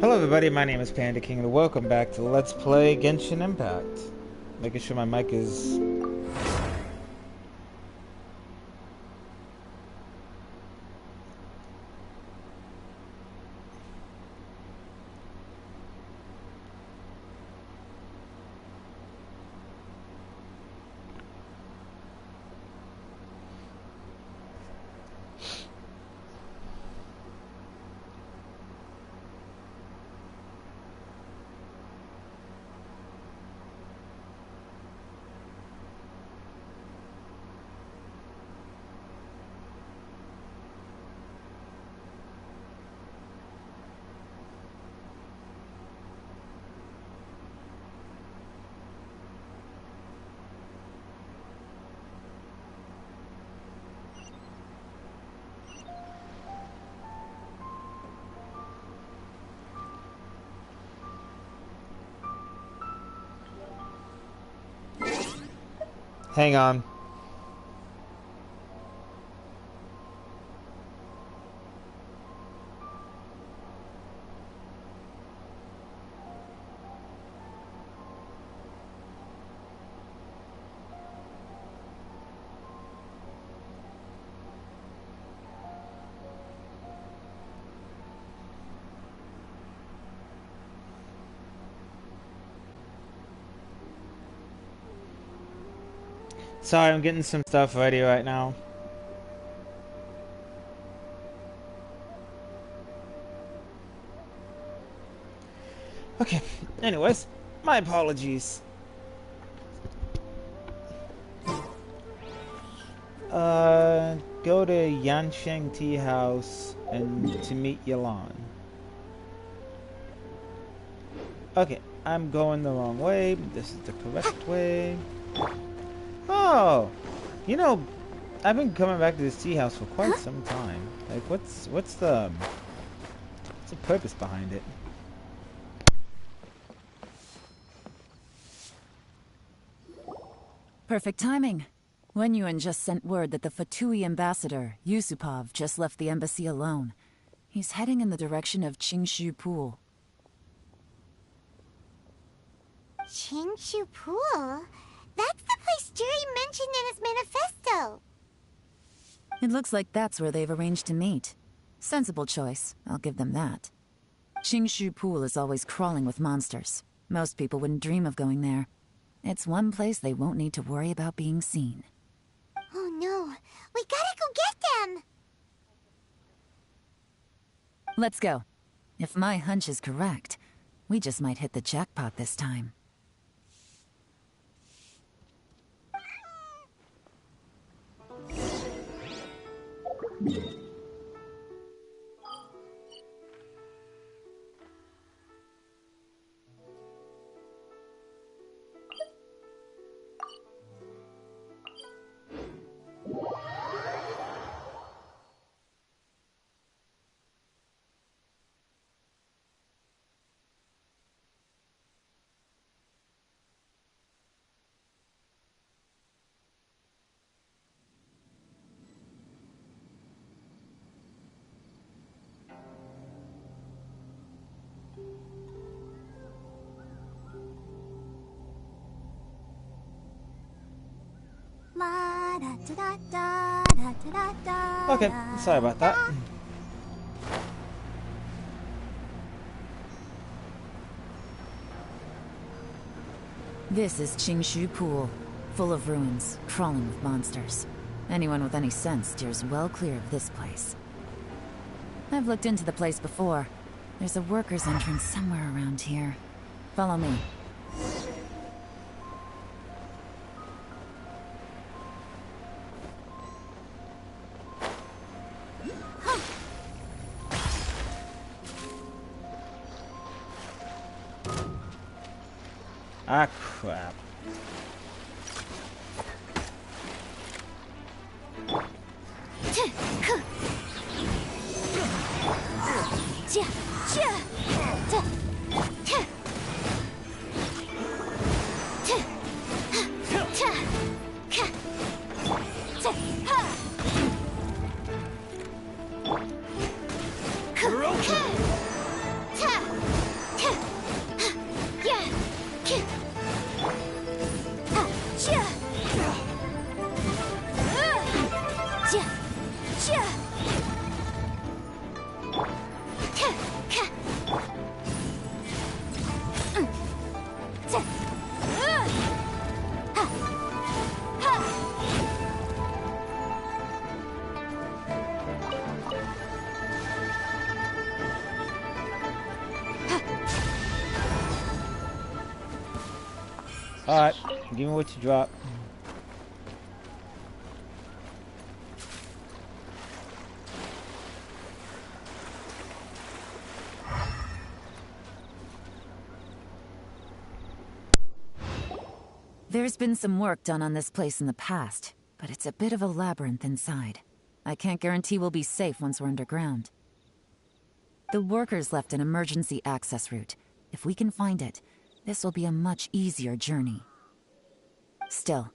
Hello everybody, my name is Panda King and welcome back to Let's Play Genshin Impact. Making sure my mic is... Hang on. Sorry, I'm getting some stuff ready right now. Okay, anyways, my apologies. Go to Yansheng Tea House and to meet Yalan. Okay, I'm going the wrong way. This is the correct way. Oh, you know, I've been coming back to this tea house for quite some time. Like, what's the purpose behind it? Perfect timing. Wenyuan just sent word that the Fatui ambassador, Yusupov, just left the embassy alone. He's heading in the direction of Qingshu Pool. Qingshu Pool? That's the place Jerry mentioned in his manifesto. It looks like that's where they've arranged to meet. Sensible choice, I'll give them that. Qingshu Pool is always crawling with monsters. Most people wouldn't dream of going there. It's one place they won't need to worry about being seen. Oh no, we gotta go get them! Let's go. If my hunch is correct, we just might hit the jackpot this time. Okay, sorry about that. This is Qingshu Pool, full of ruins, crawling with monsters. Anyone with any sense steers well clear of this place. I've looked into the place before. There's a workers' entrance somewhere around here. Follow me. Ah, crap. You're okay. Alright, give me what you drop. There's been some work done on this place in the past, but it's a bit of a labyrinth inside. I can't guarantee we'll be safe once we're underground. The workers left an emergency access route. If we can find it, this will be a much easier journey. Still,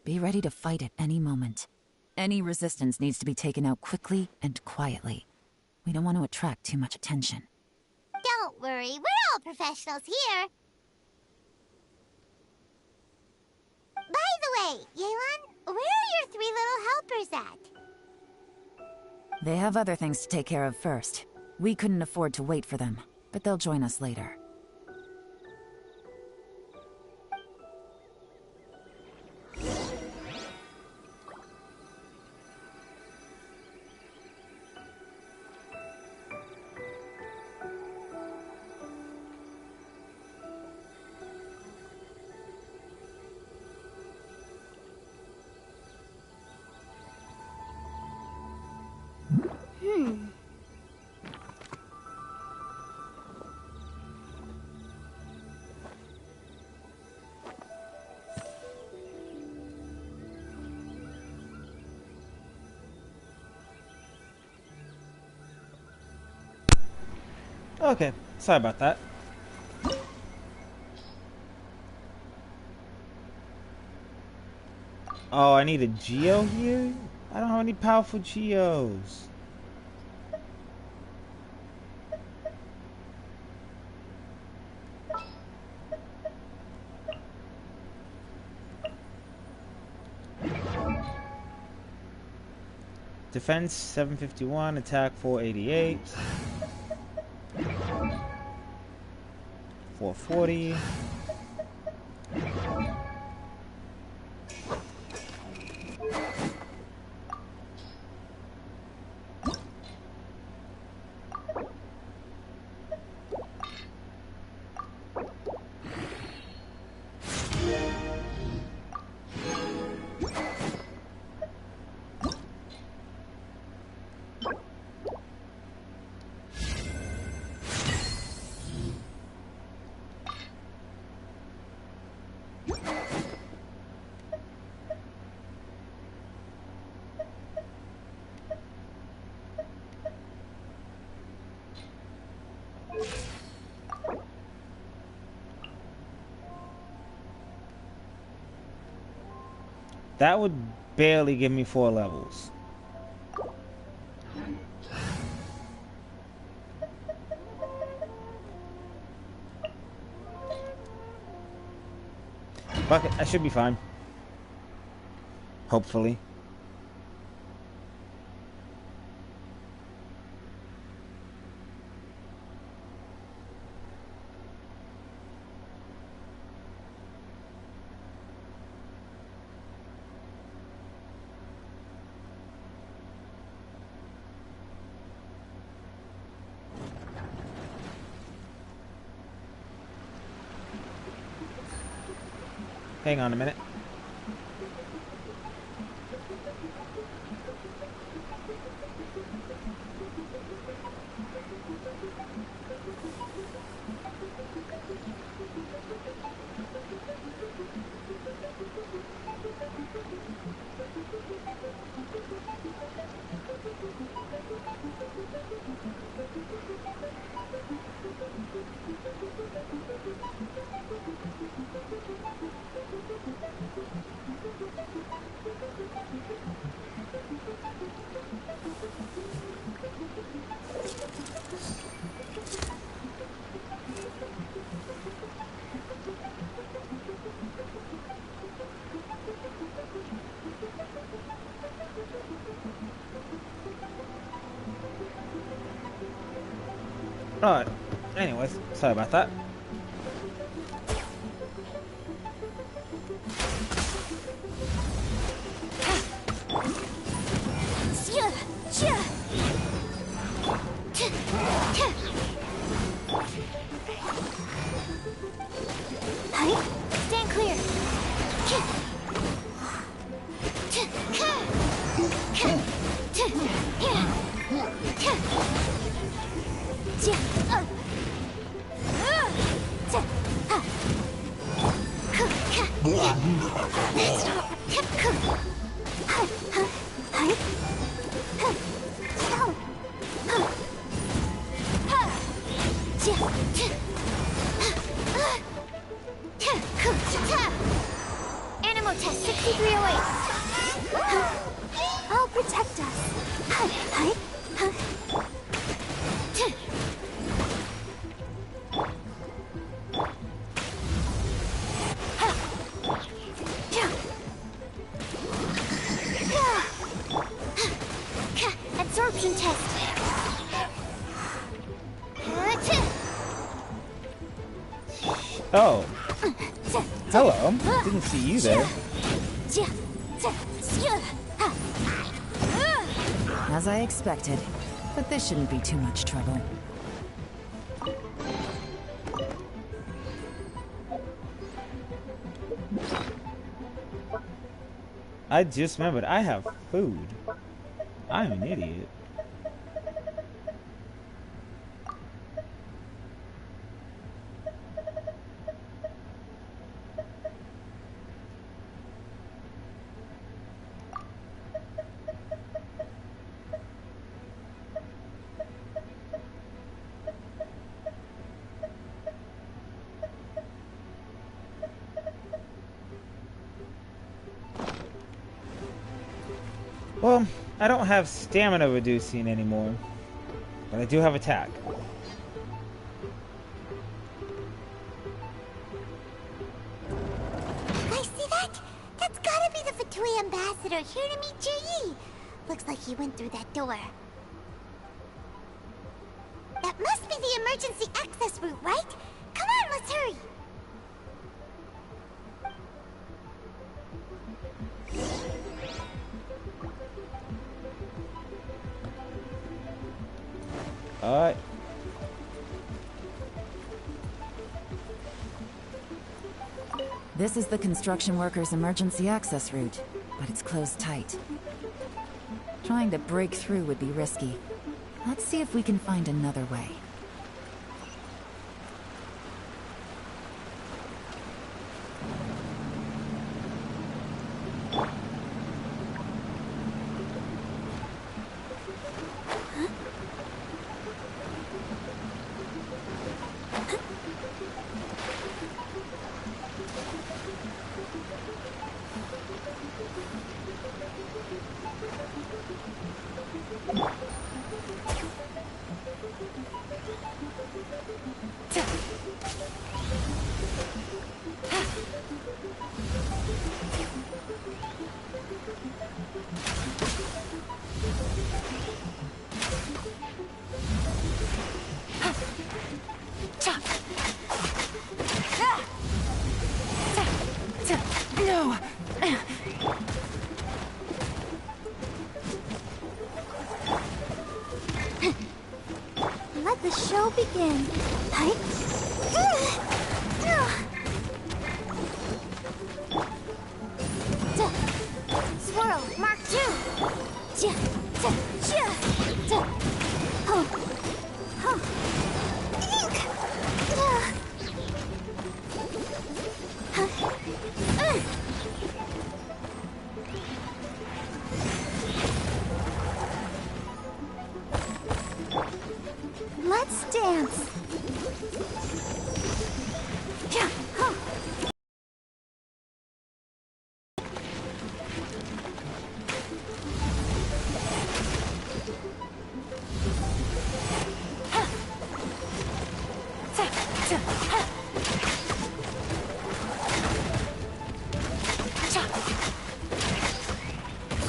be ready to fight at any moment. Any resistance needs to be taken out quickly and quietly. We don't want to attract too much attention. Don't worry, we're all professionals here. By the way, Yelan, where are your 3 little helpers at? They have other things to take care of first. We couldn't afford to wait for them, but they'll join us later. Okay, sorry about that. Oh, I need a Geo here? I don't have any powerful Geos. Defense 751, attack 488. 440. That would barely give me 4 levels. Fuck it, I should be fine. Hopefully. Hang on a minute. Alright, anyways, sorry about that. Stand clear. Animal test 6308. I'll protect us. Absorption test. Oh. Hello. Didn't see you there. As I expected. But this shouldn't be too much trouble. I just remembered I have food. I'm an idiot. Well, I don't have stamina reducing anymore, but I do have attack. Guys, see that? That's gotta be the Fatui ambassador here to meet Ji. Looks like he went through that door. That must be the emergency access route, right? Come on, let's hurry. Alright. This is the construction workers' emergency access route, but it's closed tight. Trying to break through would be risky. Let's see if we can find another way. No! Let the show begin. Swirl, Mark 2. Let's dance.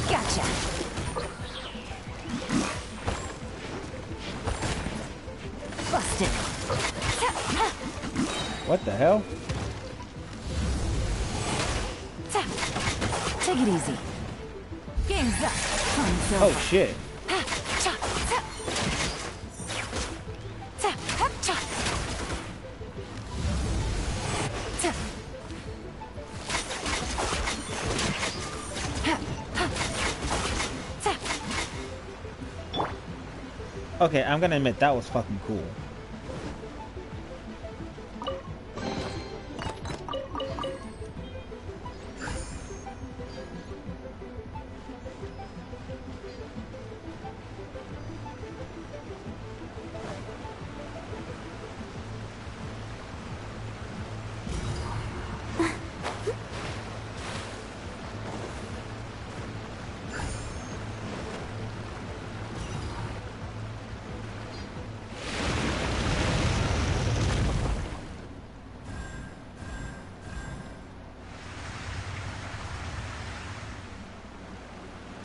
Gotcha! Busted! What the hell? Take it easy. Game's up. Fun's over. Oh shit. Okay, I'm gonna admit that was fucking cool.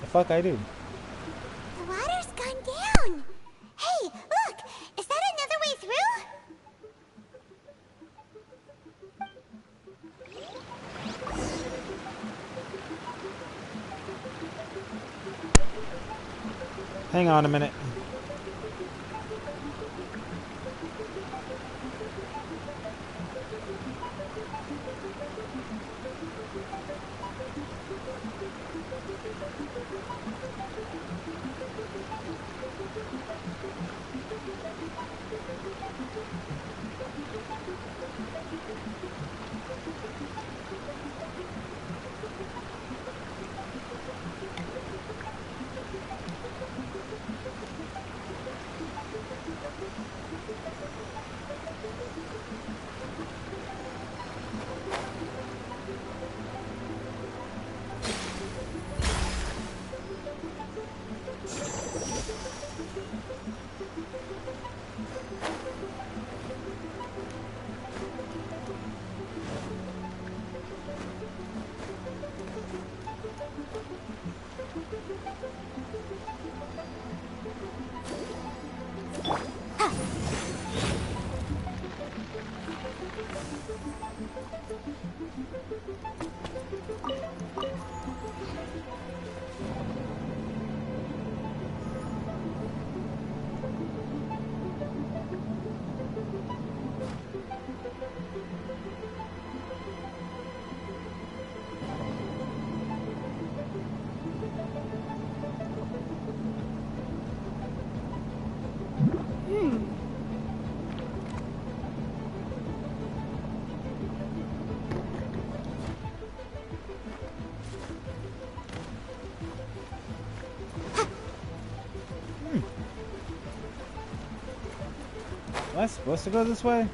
fuck I do? The water's gone down. Hey, look! Is that another way through? Hang on a minute. Am I supposed to go this way?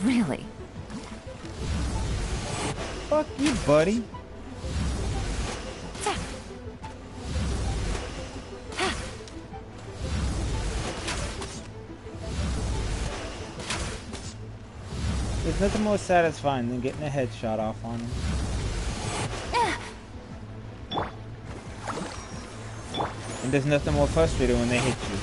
Really? Fuck you, buddy. There's nothing more satisfying than getting a headshot off on him. And there's nothing more frustrating when they hit you.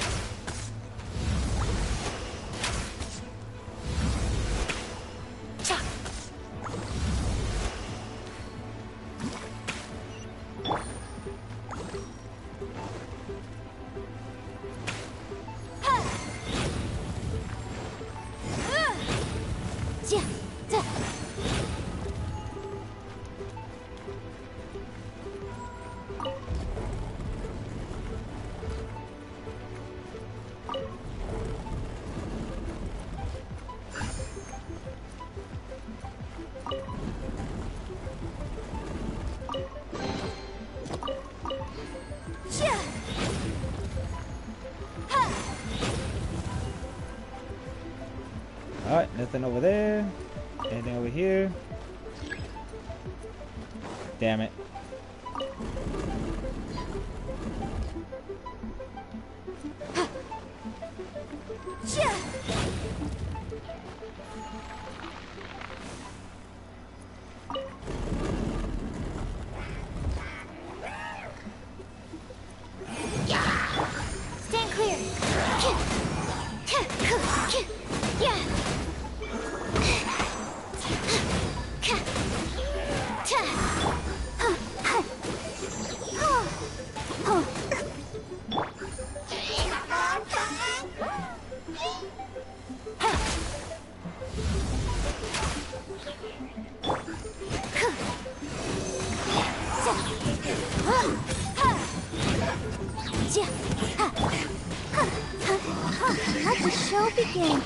Alright, nothing over there. Anything over here? Damn it. Stand clear. Let the show begin.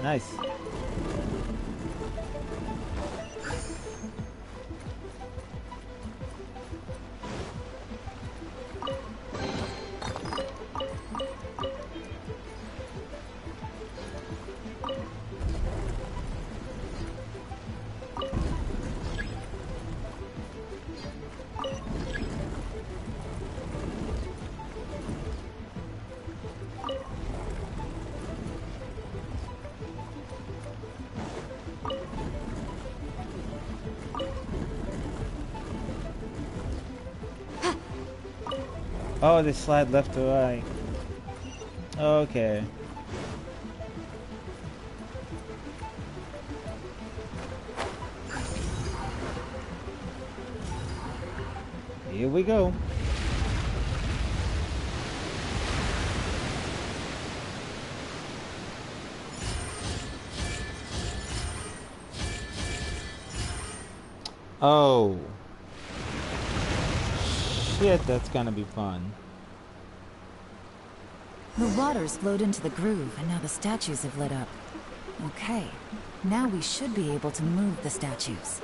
Nice. Oh, they slide left to right. Okay. Here we go. Oh. Shit, that's gonna be fun. The waters flowed into the groove, and now the statues have lit up. Okay, now we should be able to move the statues.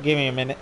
Give me a minute.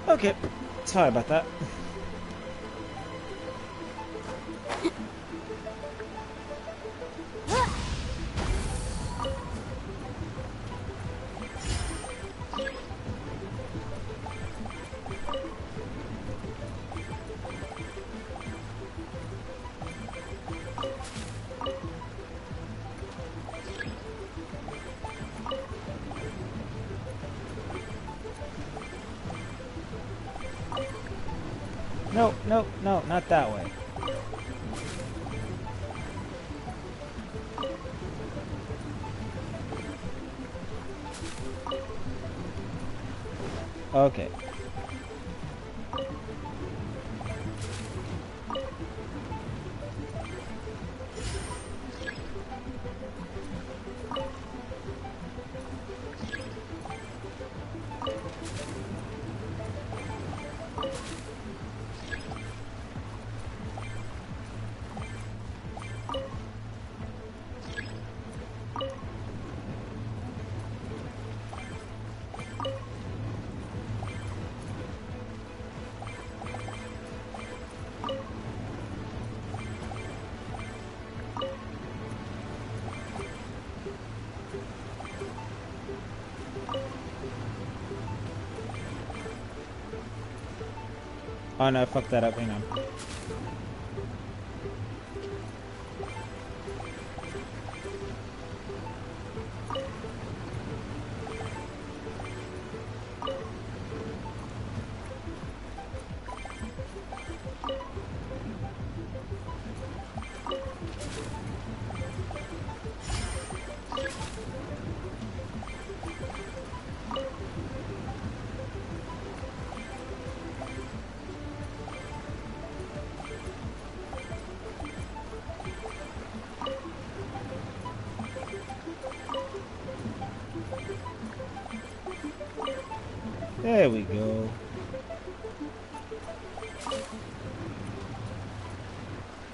Okay, sorry about that. No, no, no, not that way. Okay. Oh no, I fucked that up, hang on. There we go.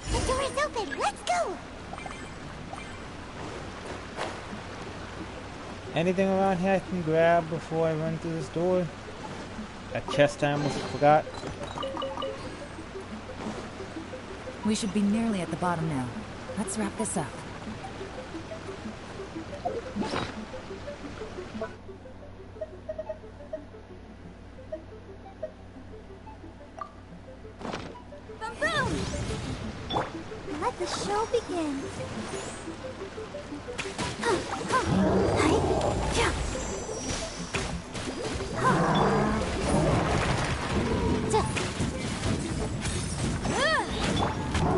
The door is open. Let's go. Anything around here I can grab before I run through this door? That chest I almost forgot. We should be nearly at the bottom now. Let's wrap this up. Boom, boom. Let the show begin.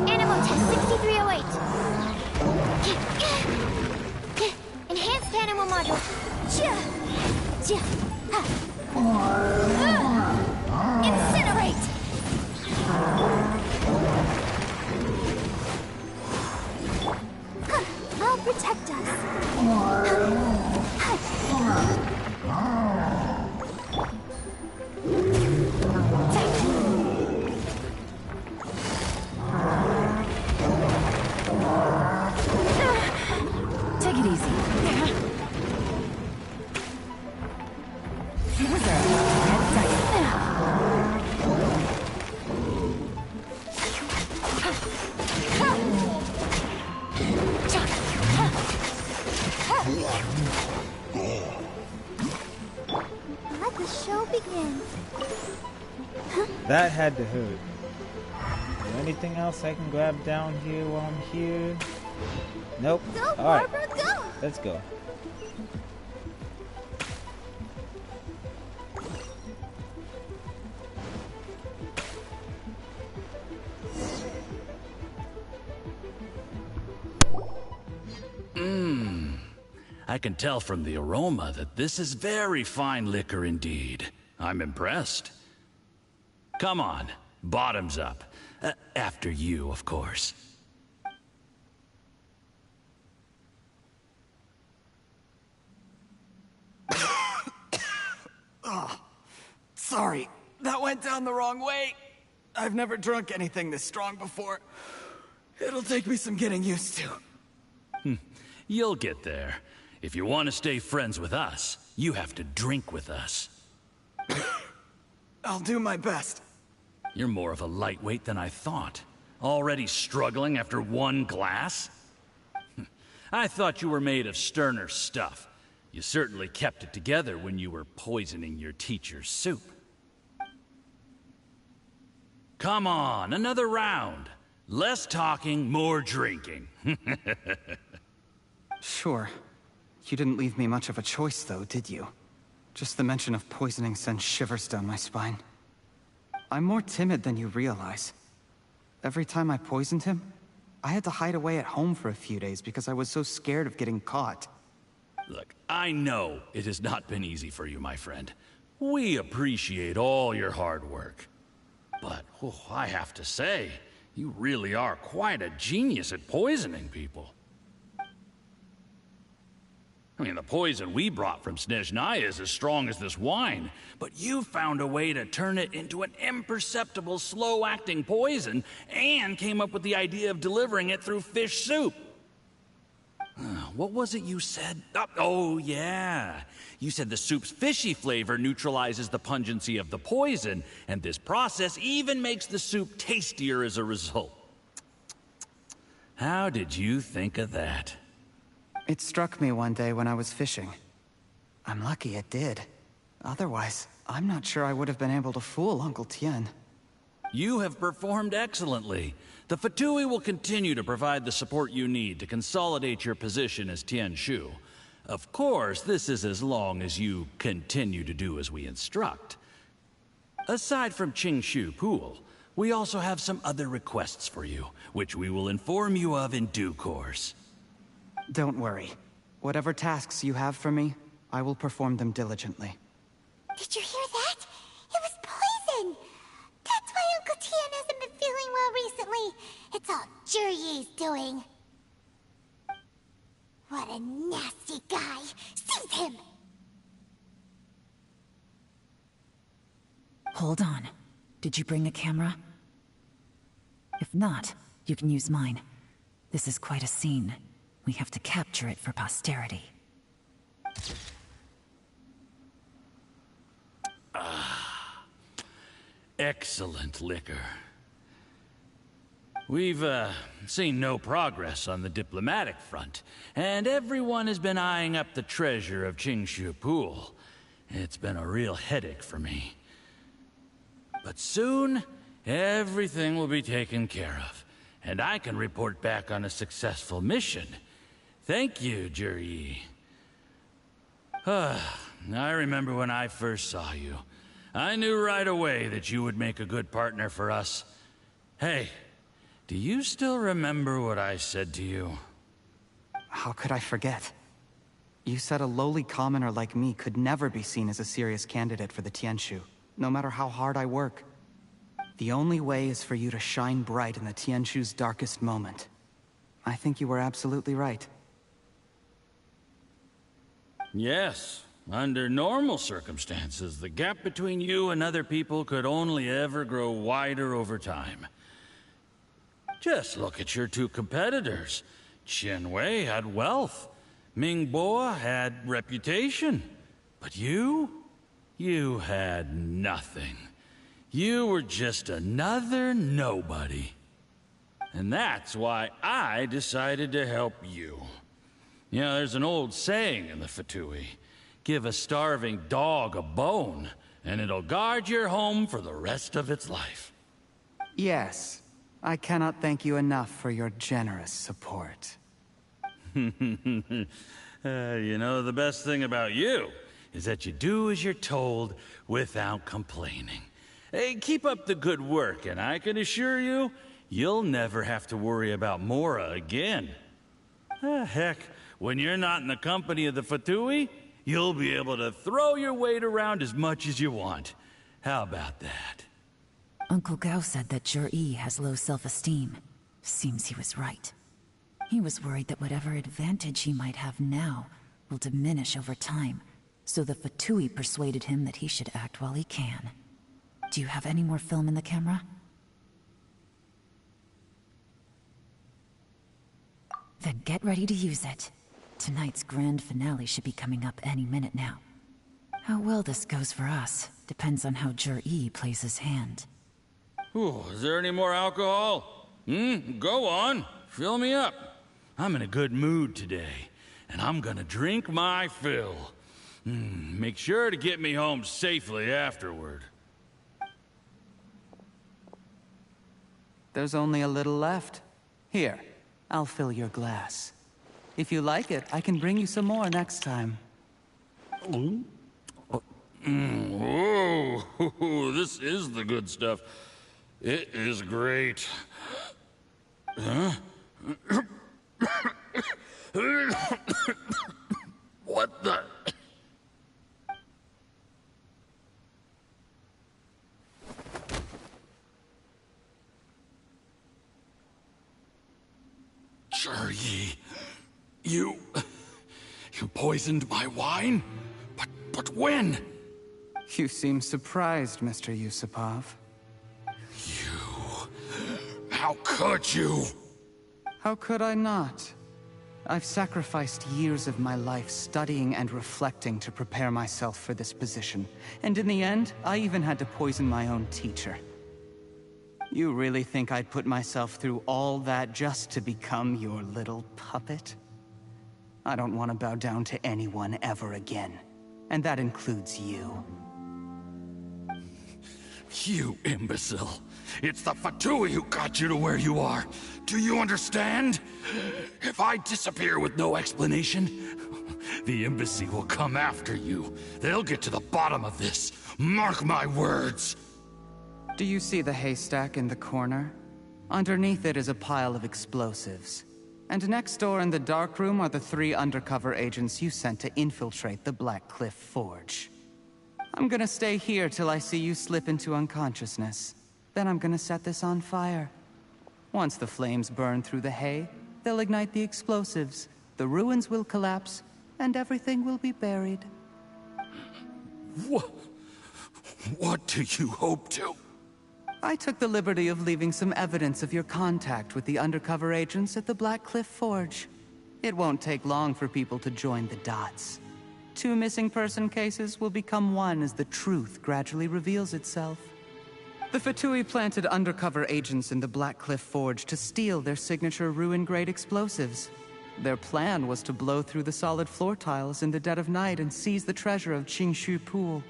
Animal test 6308. Enhanced animal module. Incinerate. I'll protect us. Take it easy. Wizard, head tight. Let the show begin. That had to hurt. Is there anything else I can grab down here while I'm here? Nope. Go, Alright, Barbara, go! let's go. I can tell from the aroma that this is very fine liquor indeed. I'm impressed. Come on, bottoms up. After you, of course. Sorry, that went down the wrong way. I've never drunk anything this strong before. It'll take me some getting used to. You'll get there. If you want to stay friends with us, you have to drink with us. I'll do my best. You're more of a lightweight than I thought. Already struggling after one glass? I thought you were made of sterner stuff. You certainly kept it together when you were poisoning your teacher's soup. Come on, another round. Less talking, more drinking. Sure. You didn't leave me much of a choice, though, did you? Just the mention of poisoning sends shivers down my spine. I'm more timid than you realize. Every time I poisoned him, I had to hide away at home for a few days because I was so scared of getting caught. Look, I know it has not been easy for you, my friend. We appreciate all your hard work. But, I have to say, you really are quite a genius at poisoning people. I mean, the poison we brought from Snezhnaya is as strong as this wine, but you found a way to turn it into an imperceptible, slow-acting poison, and came up with the idea of delivering it through fish soup. What was it you said? Oh, yeah. You said the soup's fishy flavor neutralizes the pungency of the poison, and this process even makes the soup tastier as a result. How did you think of that? It struck me one day when I was fishing. I'm lucky it did. Otherwise, I'm not sure I would have been able to fool Uncle Tien. You have performed excellently. The Fatui will continue to provide the support you need to consolidate your position as Tien Shu. Of course, this is as long as you continue to do as we instruct. Aside from Qingshu Pool, we also have some other requests for you, which we will inform you of in due course. Don't worry. Whatever tasks you have for me, I will perform them diligently. Did you hear that? It was poison! That's why Uncle Tien hasn't been feeling well recently. It's all Jurye's doing. What a nasty guy! Seize him! Hold on. Did you bring a camera? If not, you can use mine. This is quite a scene. We have to capture it for posterity. Excellent liquor. We've, seen no progress on the diplomatic front, and everyone has been eyeing up the treasure of Qingshu Pool. It's been a real headache for me. But soon, everything will be taken care of, and I can report back on a successful mission. Thank you, Juri. I remember when I first saw you. I knew right away that you would make a good partner for us. Hey, do you still remember what I said to you? How could I forget? You said a lowly commoner like me could never be seen as a serious candidate for the Tianshu, no matter how hard I work. The only way is for you to shine bright in the Tianshu's darkest moment. I think you were absolutely right. Yes. Under normal circumstances, the gap between you and other people could only ever grow wider over time. Just look at your two competitors. Chen Wei had wealth. Ming Boa had reputation. But you had nothing. You were just another nobody. And that's why I decided to help you. You know, there's an old saying in the Fatui. Give a starving dog a bone, and it'll guard your home for the rest of its life. Yes. I cannot thank you enough for your generous support. You know, the best thing about you is that you do as you're told without complaining. Hey, keep up the good work, and I can assure you, you'll never have to worry about Mora again. Heck, when you're not in the company of the Fatui, you'll be able to throw your weight around as much as you want. How about that? Uncle Gao said that Jur-E has low self-esteem. Seems he was right. He was worried that whatever advantage he might have now will diminish over time, so the Fatui persuaded him that he should act while he can. Do you have any more film in the camera? Then get ready to use it. Tonight's grand finale should be coming up any minute now. How well this goes for us depends on how Jur-E plays his hand. Ooh, is there any more alcohol? Go on. Fill me up. I'm in a good mood today, and I'm gonna drink my fill. Make sure to get me home safely afterward. There's only a little left. Here, I'll fill your glass. If you like it, I can bring you some more next time. Whoa, this is the good stuff. It is great. Huh? What the? Jur-E, you poisoned my wine? But when? You seem surprised, Mr. Yusupov. How could you? How could I not? I've sacrificed years of my life studying and reflecting to prepare myself for this position. And in the end, I even had to poison my own teacher. You really think I'd put myself through all that just to become your little puppet? I don't want to bow down to anyone ever again. And that includes you. You imbecile. It's the Fatui who got you to where you are. Do you understand? If I disappear with no explanation, the embassy will come after you. They'll get to the bottom of this. Mark my words. Do you see the haystack in the corner? Underneath it is a pile of explosives. And next door in the dark room are the 3 undercover agents you sent to infiltrate the Black Cliff Forge. I'm gonna stay here till I see you slip into unconsciousness. Then I'm gonna set this on fire. Once the flames burn through the hay, they'll ignite the explosives, the ruins will collapse, and everything will be buried. What do you hope to? I took the liberty of leaving some evidence of your contact with the undercover agents at the Black Cliff Forge. It won't take long for people to join the dots. 2 missing person cases will become one as the truth gradually reveals itself. The Fatui planted undercover agents in the Black Cliff Forge to steal their signature ruin-grade explosives. Their plan was to blow through the solid floor tiles in the dead of night and seize the treasure of Qingshu Pool.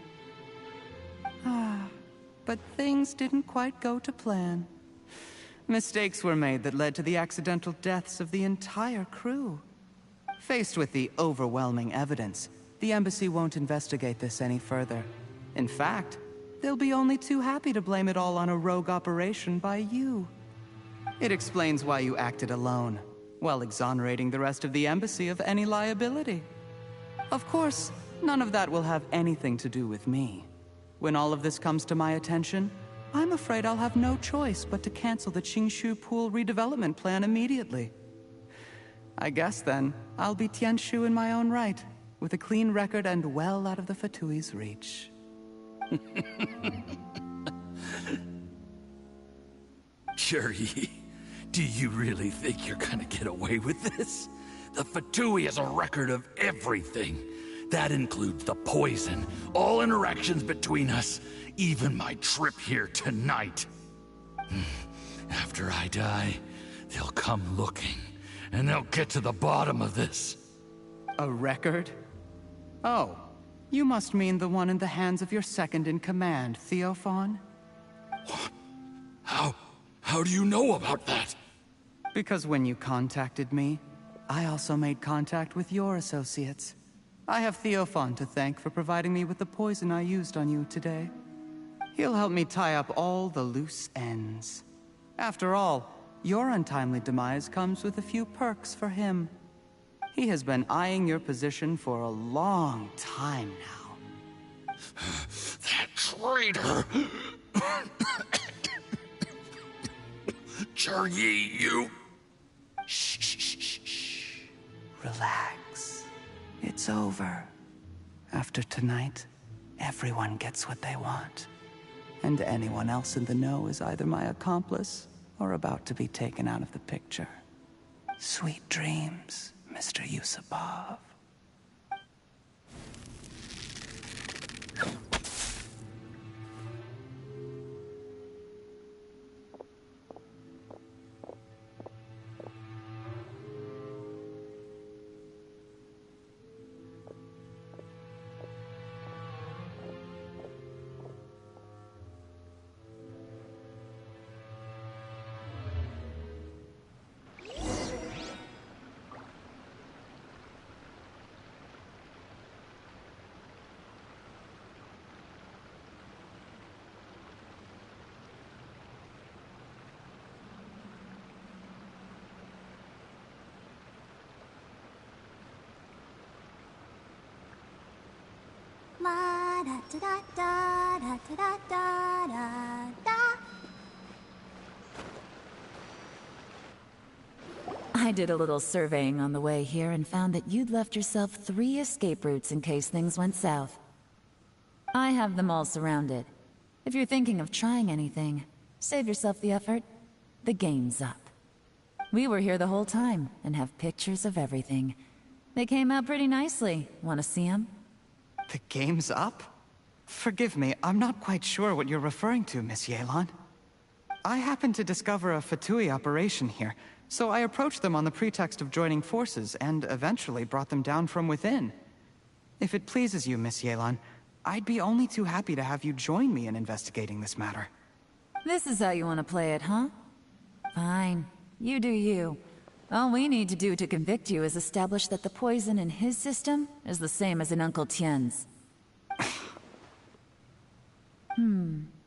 But things didn't quite go to plan. Mistakes were made that led to the accidental deaths of the entire crew. Faced with the overwhelming evidence, the embassy won't investigate this any further. In fact, they'll be only too happy to blame it all on a rogue operation by you. It explains why you acted alone, while exonerating the rest of the embassy of any liability. Of course, none of that will have anything to do with me. When all of this comes to my attention, I'm afraid I'll have no choice but to cancel the Qingshu Pool redevelopment plan immediately. I guess then, I'll be Tianshu in my own right, with a clean record and well out of the Fatui's reach. Cherry, do you really think you're gonna get away with this? The Fatui has a record of everything. That includes the poison, all interactions between us, even my trip here tonight. After I die, they'll come looking, and they'll get to the bottom of this. A record? Oh, you must mean the one in the hands of your second-in-command, Theophan? How do you know about that? Because when you contacted me, I also made contact with your associates. I have Theophan to thank for providing me with the poison I used on you today. He'll help me tie up all the loose ends. After all, your untimely demise comes with a few perks for him. He has been eyeing your position for a long time now. That traitor! Cherry, you... Shh. Relax. It's over. After tonight, everyone gets what they want. And anyone else in the know is either my accomplice or about to be taken out of the picture. Sweet dreams, Mr. Yusupov. La da da da da da da da da da. I did a little surveying on the way here and found that you'd left yourself 3 escape routes in case things went south. I have them all surrounded. If you're thinking of trying anything, save yourself the effort. The game's up. We were here the whole time and have pictures of everything. They came out pretty nicely. Want to see them? The game's up? Forgive me, I'm not quite sure what you're referring to, Miss Yelan. I happened to discover a Fatui operation here, so I approached them on the pretext of joining forces and eventually brought them down from within. If it pleases you, Miss Yelan, I'd be only too happy to have you join me in investigating this matter. This is how you want to play it, huh? Fine. You do you. All we need to do to convict you is establish that the poison in his system is the same as in Uncle Tien's.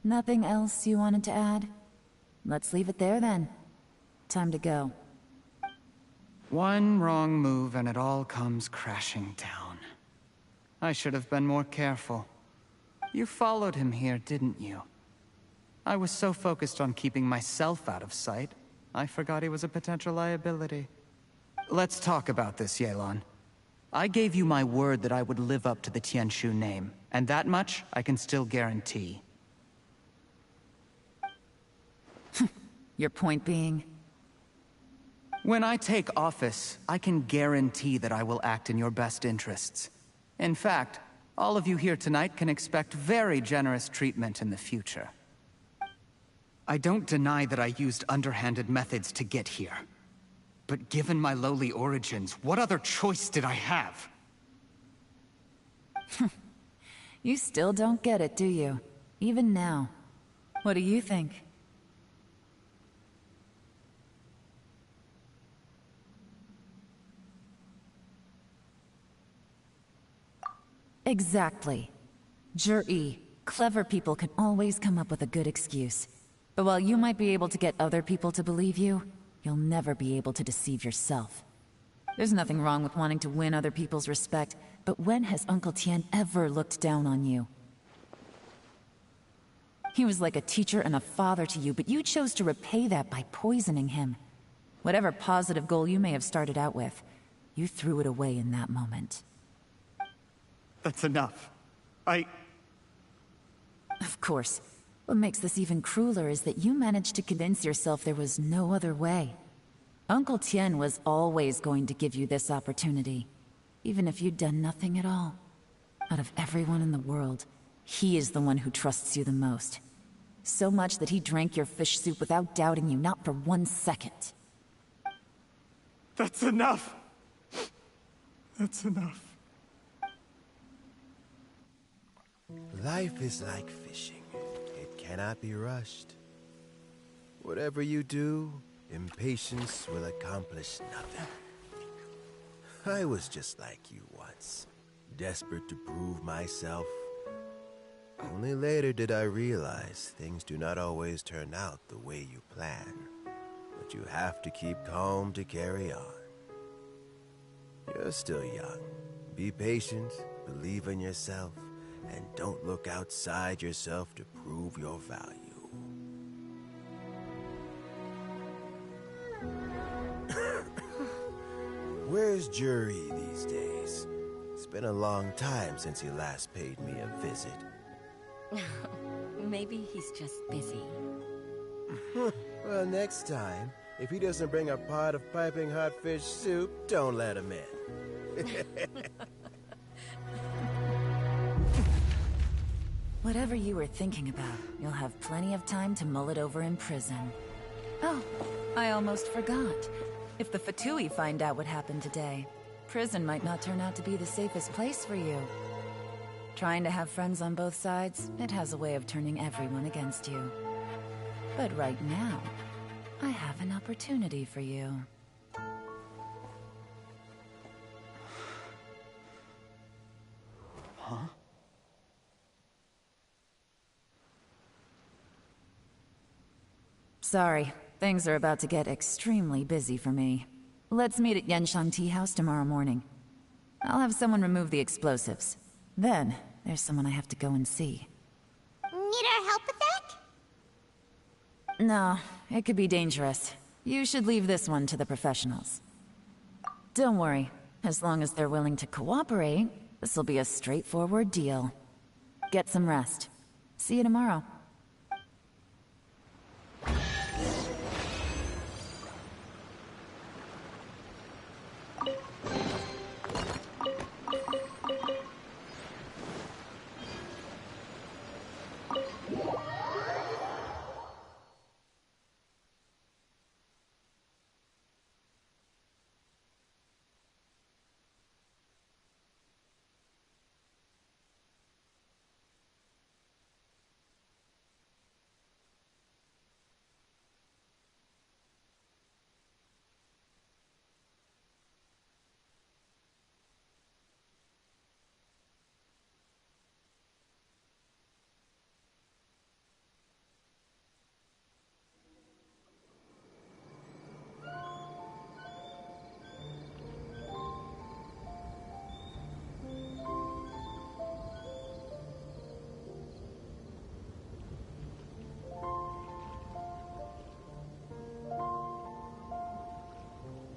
Nothing else you wanted to add? Let's leave it there then. Time to go. One wrong move and it all comes crashing down. I should have been more careful. You followed him here, didn't you? I was so focused on keeping myself out of sight, I forgot he was a potential liability. Let's talk about this, Yelan. I gave you my word that I would live up to the Tianshu name, and that much I can still guarantee. Your point being? When I take office, I can guarantee that I will act in your best interests. In fact, all of you here tonight can expect very generous treatment in the future. I don't deny that I used underhanded methods to get here. But given my lowly origins, what other choice did I have? You still don't get it, do you? Even now. What do you think? Exactly. Jur-E, clever people can always come up with a good excuse. But while you might be able to get other people to believe you, you'll never be able to deceive yourself. There's nothing wrong with wanting to win other people's respect, but when has Uncle Tien ever looked down on you? He was like a teacher and a father to you, but you chose to repay that by poisoning him. Whatever positive goal you may have started out with, you threw it away in that moment. That's enough. Of course. What makes this even crueler is that you managed to convince yourself there was no other way. Uncle Tien was always going to give you this opportunity, even if you'd done nothing at all. Out of everyone in the world, he is the one who trusts you the most. So much that he drank your fish soup without doubting you, not for 1 second. That's enough! That's enough. Life is like fishing. It cannot be rushed. Whatever you do, impatience will accomplish nothing. I was just like you once, desperate to prove myself. Only later did I realize things do not always turn out the way you plan. But you have to keep calm to carry on. You're still young. Be patient, believe in yourself, and don't look outside yourself to prove your value. Where's Jur-E these days? It's been a long time since he last paid me a visit. Maybe he's just busy. Well, next time, if he doesn't bring a pot of piping hot fish soup, don't let him in. Whatever you were thinking about, you'll have plenty of time to mull it over in prison. Oh, I almost forgot. If the Fatui find out what happened today, prison might not turn out to be the safest place for you. Trying to have friends on both sides, it has a way of turning everyone against you. But right now, I have an opportunity for you. Huh? Sorry, things are about to get extremely busy for me. Let's meet at Genshin Tea House tomorrow morning. I'll have someone remove the explosives. Then, there's someone I have to go and see. Need our help with that? No, it could be dangerous. You should leave this one to the professionals. Don't worry. As long as they're willing to cooperate, this'll be a straightforward deal. Get some rest. See you tomorrow.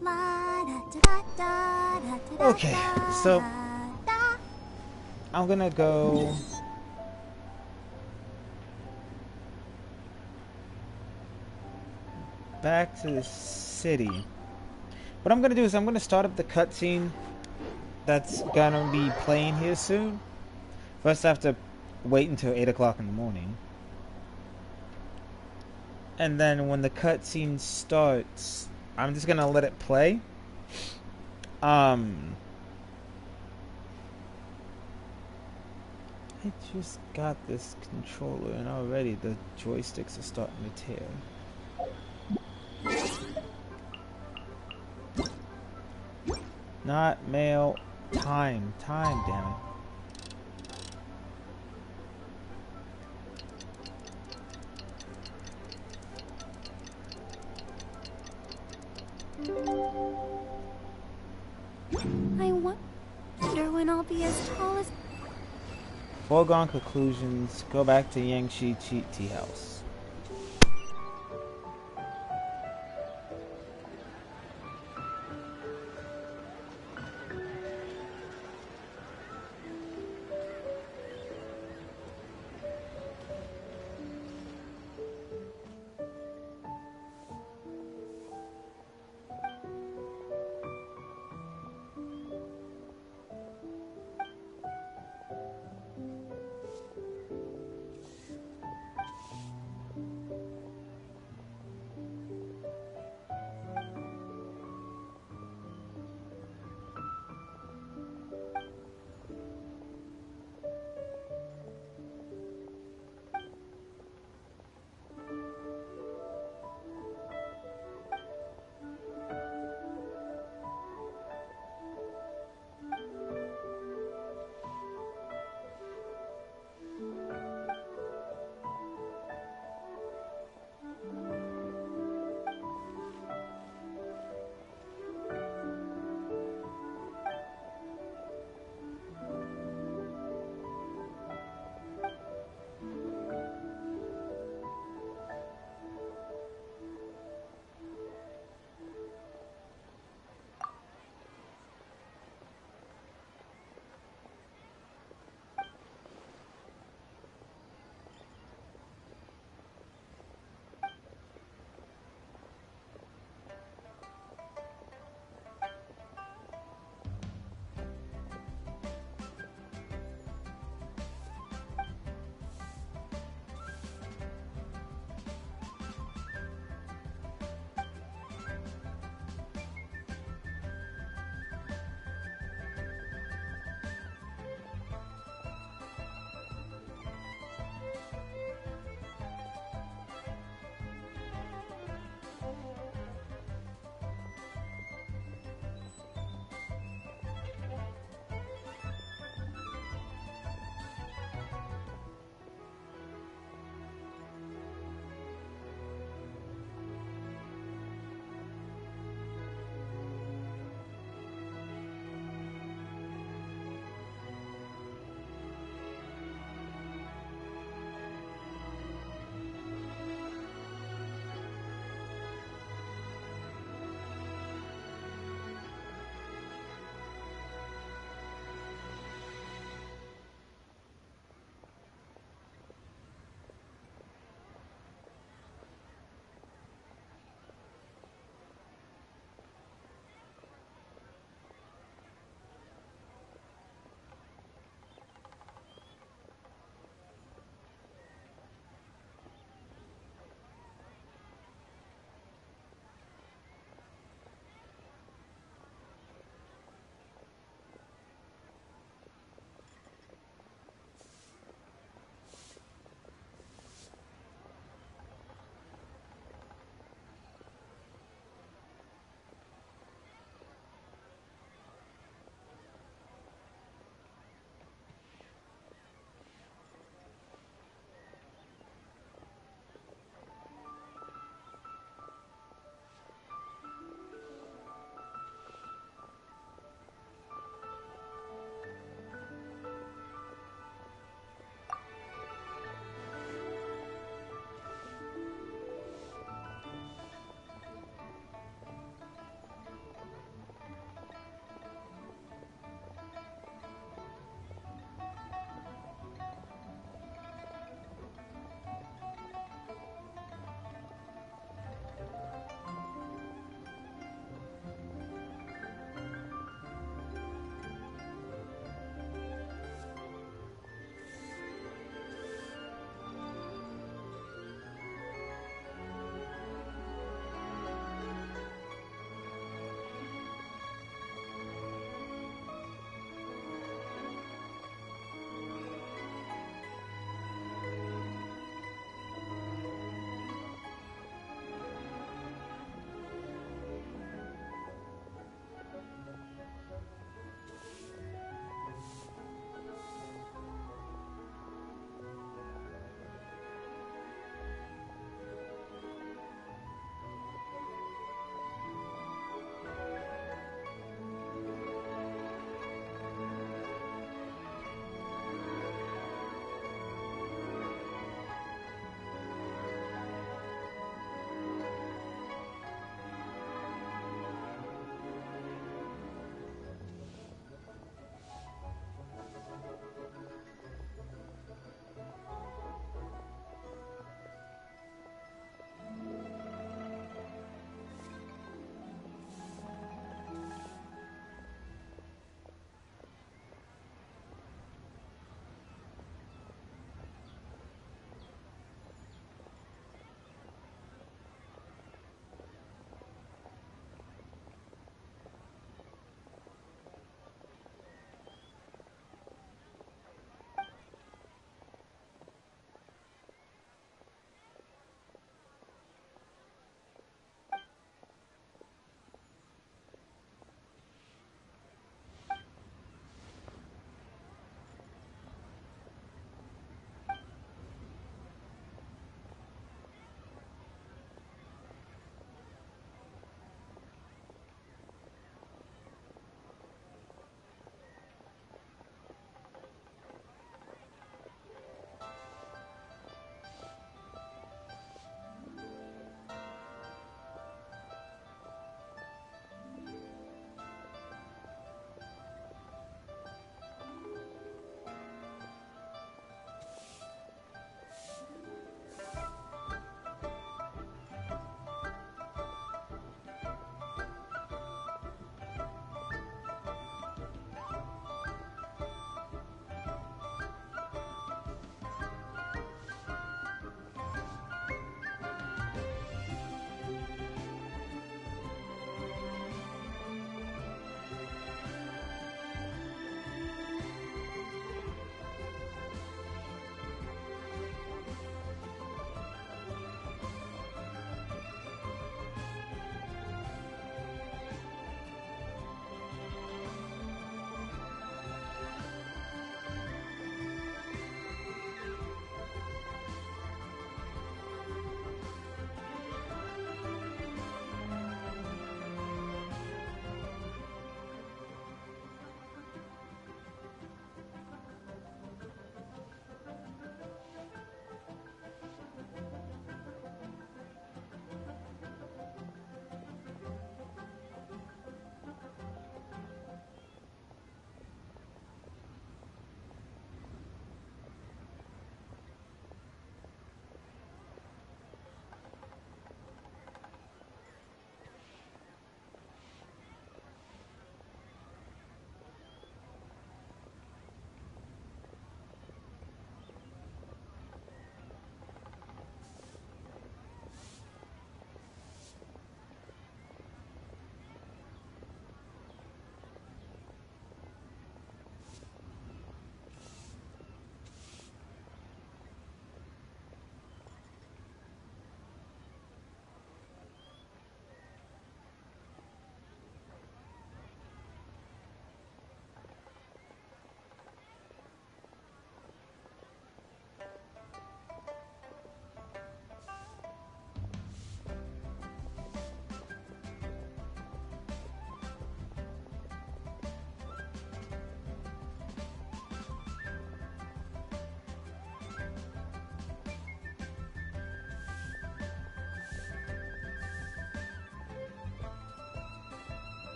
La da da da da Okay, so I'm gonna go back to the city. What I'm gonna do is I'm gonna start up the cutscene that's gonna be playing here soon. First, I have to wait until 8 o'clock in the morning. And then when the cutscene starts, I'm just gonna let it play. I just got this controller and already the joysticks are starting to tear. Not mail. Time, damn it. I wonder when I'll be as tall as... Foregone conclusions. Go back to Yangshi Cheat Tea House.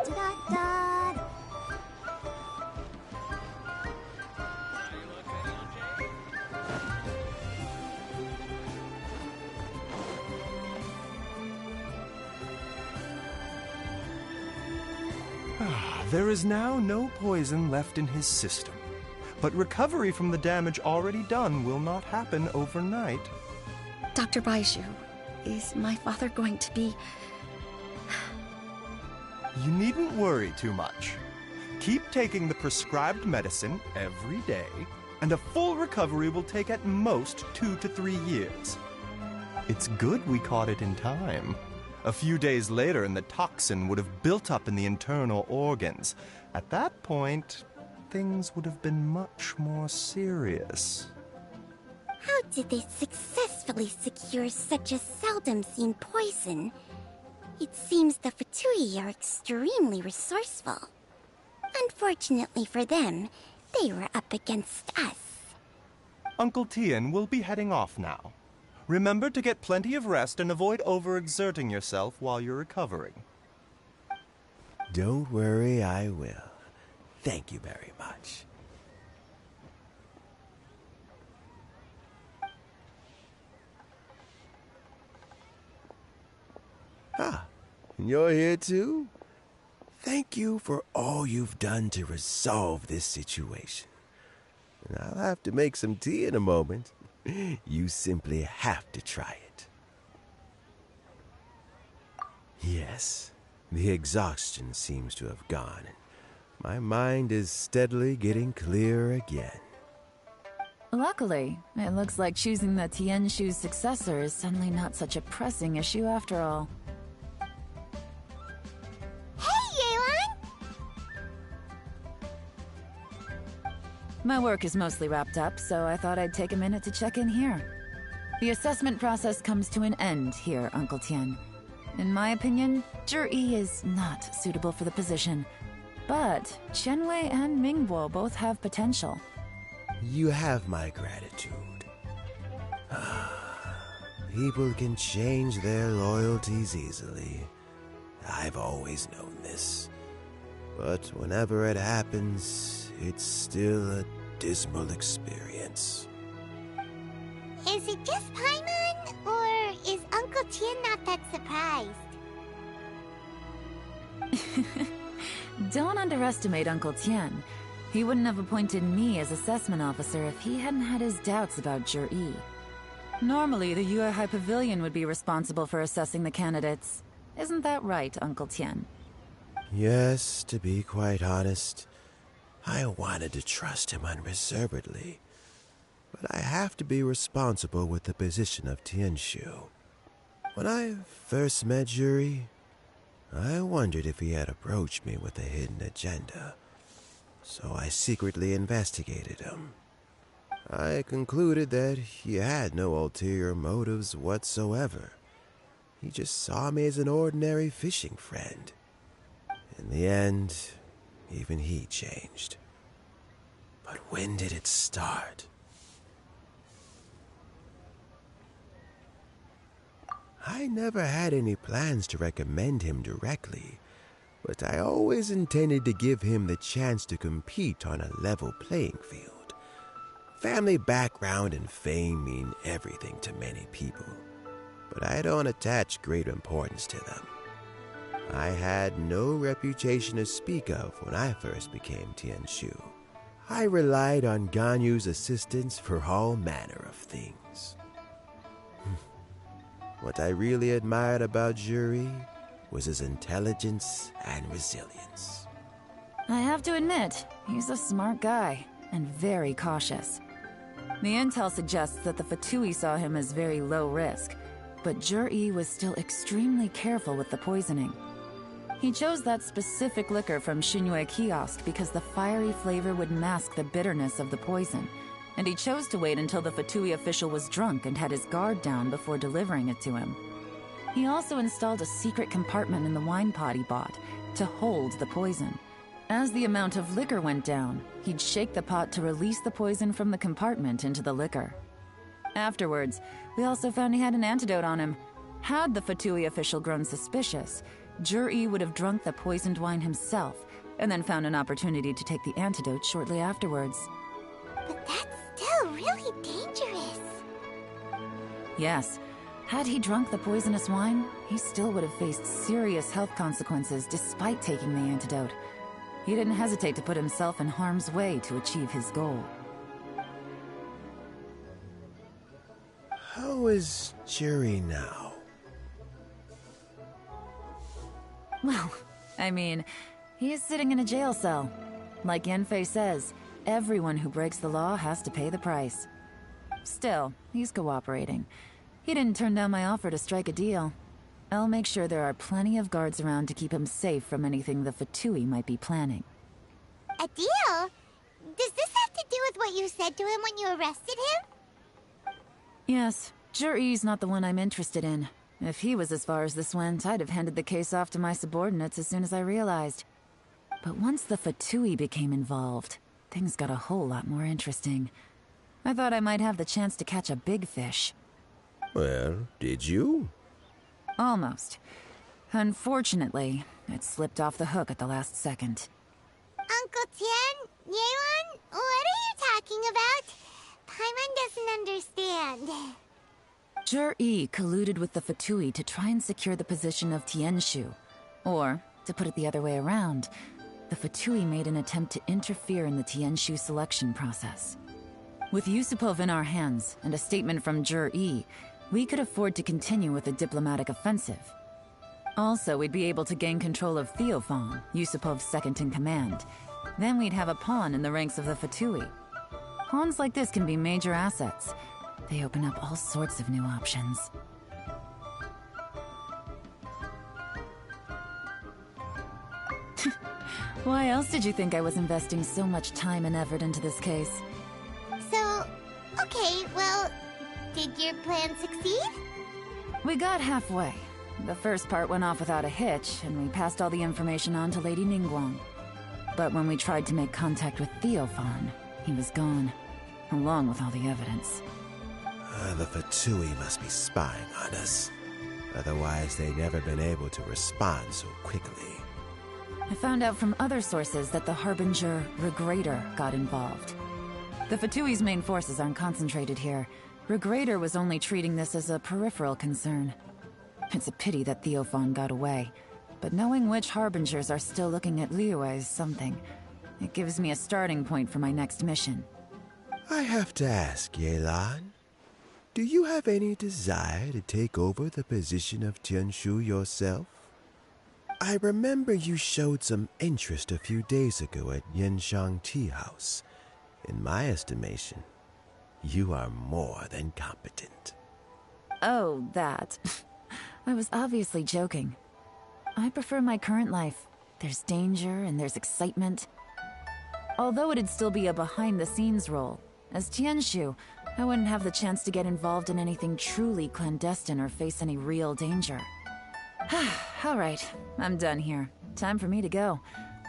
Da-da-da. There is now no poison left in his system, but recovery from the damage already done will not happen overnight. Dr. Baiju, is my father going to be... You needn't worry too much. Keep taking the prescribed medicine every day, and a full recovery will take at most 2 to 3 years. It's good we caught it in time. A few days later, and the toxin would have built up in the internal organs. At that point, things would have been much more serious. How did they successfully secure such a seldom-seen poison? It seems the Fatui are extremely resourceful. Unfortunately for them, they were up against us. Uncle Tien will be heading off now. Remember to get plenty of rest and avoid overexerting yourself while you're recovering. Don't worry, I will. Thank you very much. Ah, you're here too? Thank you for all you've done to resolve this situation. And I'll have to make some tea in a moment. You simply have to try it. Yes, the exhaustion seems to have gone. My mind is steadily getting clearer again. Luckily, it looks like choosing the Tianshu's successor is suddenly not such a pressing issue after all. My work is mostly wrapped up, so I thought I'd take a minute to check in here. The assessment process comes to an end here, Uncle Tien. In my opinion, Zhi is not suitable for the position, but Qianwei and Mingbo both have potential. You have my gratitude. People can change their loyalties easily. I've always known this. But whenever it happens, it's still a dismal experience. Is it just Paimon, or is Uncle Tien not that surprised? Don't underestimate Uncle Tien. He wouldn't have appointed me as assessment officer if he hadn't had his doubts about Zhi. Normally, the Yue High Pavilion would be responsible for assessing the candidates. Isn't that right, Uncle Tien? Yes, to be quite honest, I wanted to trust him unreservedly. But I have to be responsible with the position of Tianshu. When I first met Zhi, I wondered if he had approached me with a hidden agenda. So I secretly investigated him. I concluded that he had no ulterior motives whatsoever. He just saw me as an ordinary fishing friend. In the end, even he changed. But when did it start? I never had any plans to recommend him directly, but I always intended to give him the chance to compete on a level playing field. Family background and fame mean everything to many people, but I don't attach great importance to them. I had no reputation to speak of when I first became Tianshu. I relied on Ganyu's assistance for all manner of things. What I really admired about Zhi was his intelligence and resilience. I have to admit, he's a smart guy, and very cautious. The intel suggests that the Fatui saw him as very low risk, but Zhi was still extremely careful with the poisoning. He chose that specific liquor from Xinyue Kiosk because the fiery flavor would mask the bitterness of the poison, and he chose to wait until the Fatui official was drunk and had his guard down before delivering it to him. He also installed a secret compartment in the wine pot he bought to hold the poison. As the amount of liquor went down, he'd shake the pot to release the poison from the compartment into the liquor. Afterwards, we also found he had an antidote on him. Had the Fatui official grown suspicious, Jur-E would have drunk the poisoned wine himself, and then found an opportunity to take the antidote shortly afterwards. But that's still really dangerous. Yes. Had he drunk the poisonous wine, he still would have faced serious health consequences despite taking the antidote. He didn't hesitate to put himself in harm's way to achieve his goal. How is Jerry now? Well, I mean, he is sitting in a jail cell. Like Yanfei says, everyone who breaks the law has to pay the price. Still, he's cooperating. He didn't turn down my offer to strike a deal. I'll make sure there are plenty of guards around to keep him safe from anything the Fatui might be planning. A deal? Does this have to do with what you said to him when you arrested him? Yes, Jur-E's not the one I'm interested in. If he was as far as this went, I'd have handed the case off to my subordinates as soon as I realized. But once the Fatui became involved, things got a whole lot more interesting. I thought I might have the chance to catch a big fish. Well, did you? Almost. Unfortunately, it slipped off the hook at the last second. Uncle Tian? Yeon? What are you talking about? Paimon doesn't understand. Jur-E colluded with the Fatui to try and secure the position of Tianshu. Or, to put it the other way around, the Fatui made an attempt to interfere in the Tianshu selection process. With Yusupov in our hands and a statement from Jur-E, we could afford to continue with a diplomatic offensive. Also, we'd be able to gain control of Theophan, Yusupov's second-in-command. Then we'd have a pawn in the ranks of the Fatui. Pawns like this can be major assets. They open up all sorts of new options. Why else did you think I was investing so much time and effort into this case? So, okay, well, did your plan succeed? We got halfway. The first part went off without a hitch, and we passed all the information on to Lady Ningguang. But when we tried to make contact with Theophan, he was gone, along with all the evidence. The Fatui must be spying on us. Otherwise, they'd never been able to respond so quickly. I found out from other sources that the Harbinger Regrator got involved. The Fatui's main forces aren't concentrated here. Regrator was only treating this as a peripheral concern. It's a pity that Theophan got away, but knowing which Harbingers are still looking at Liyue is something. It gives me a starting point for my next mission. I have to ask, Yelan, do you have any desire to take over the position of Tianshu yourself? I remember you showed some interest a few days ago at Yenshang Tea House. In my estimation, you are more than competent. Oh, that. I was obviously joking. I prefer my current life. There's danger and there's excitement. Although it'd still be a behind-the-scenes role, as Tianshu, I wouldn't have the chance to get involved in anything truly clandestine or face any real danger. All right, I'm done here. Time for me to go.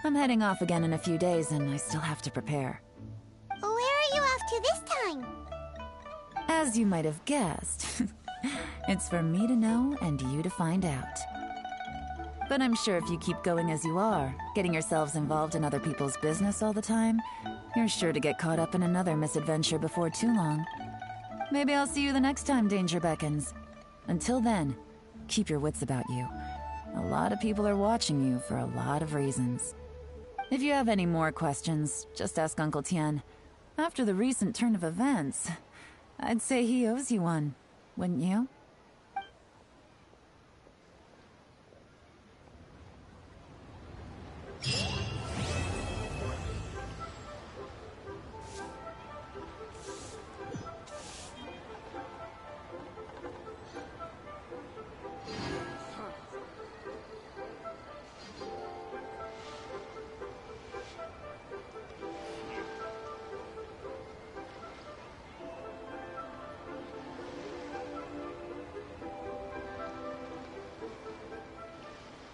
I'm heading off again in a few days and I still have to prepare. Where are you off to this time? As you might have guessed, it's for me to know and you to find out. But I'm sure if you keep going as you are, getting yourselves involved in other people's business all the time, you're sure to get caught up in another misadventure before too long. Maybe I'll see you the next time danger beckons. Until then, keep your wits about you. A lot of people are watching you for a lot of reasons. If you have any more questions, just ask Uncle Tian. After the recent turn of events, I'd say he owes you one, wouldn't you?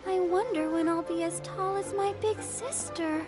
I wonder when I'll be as tall as my big sister.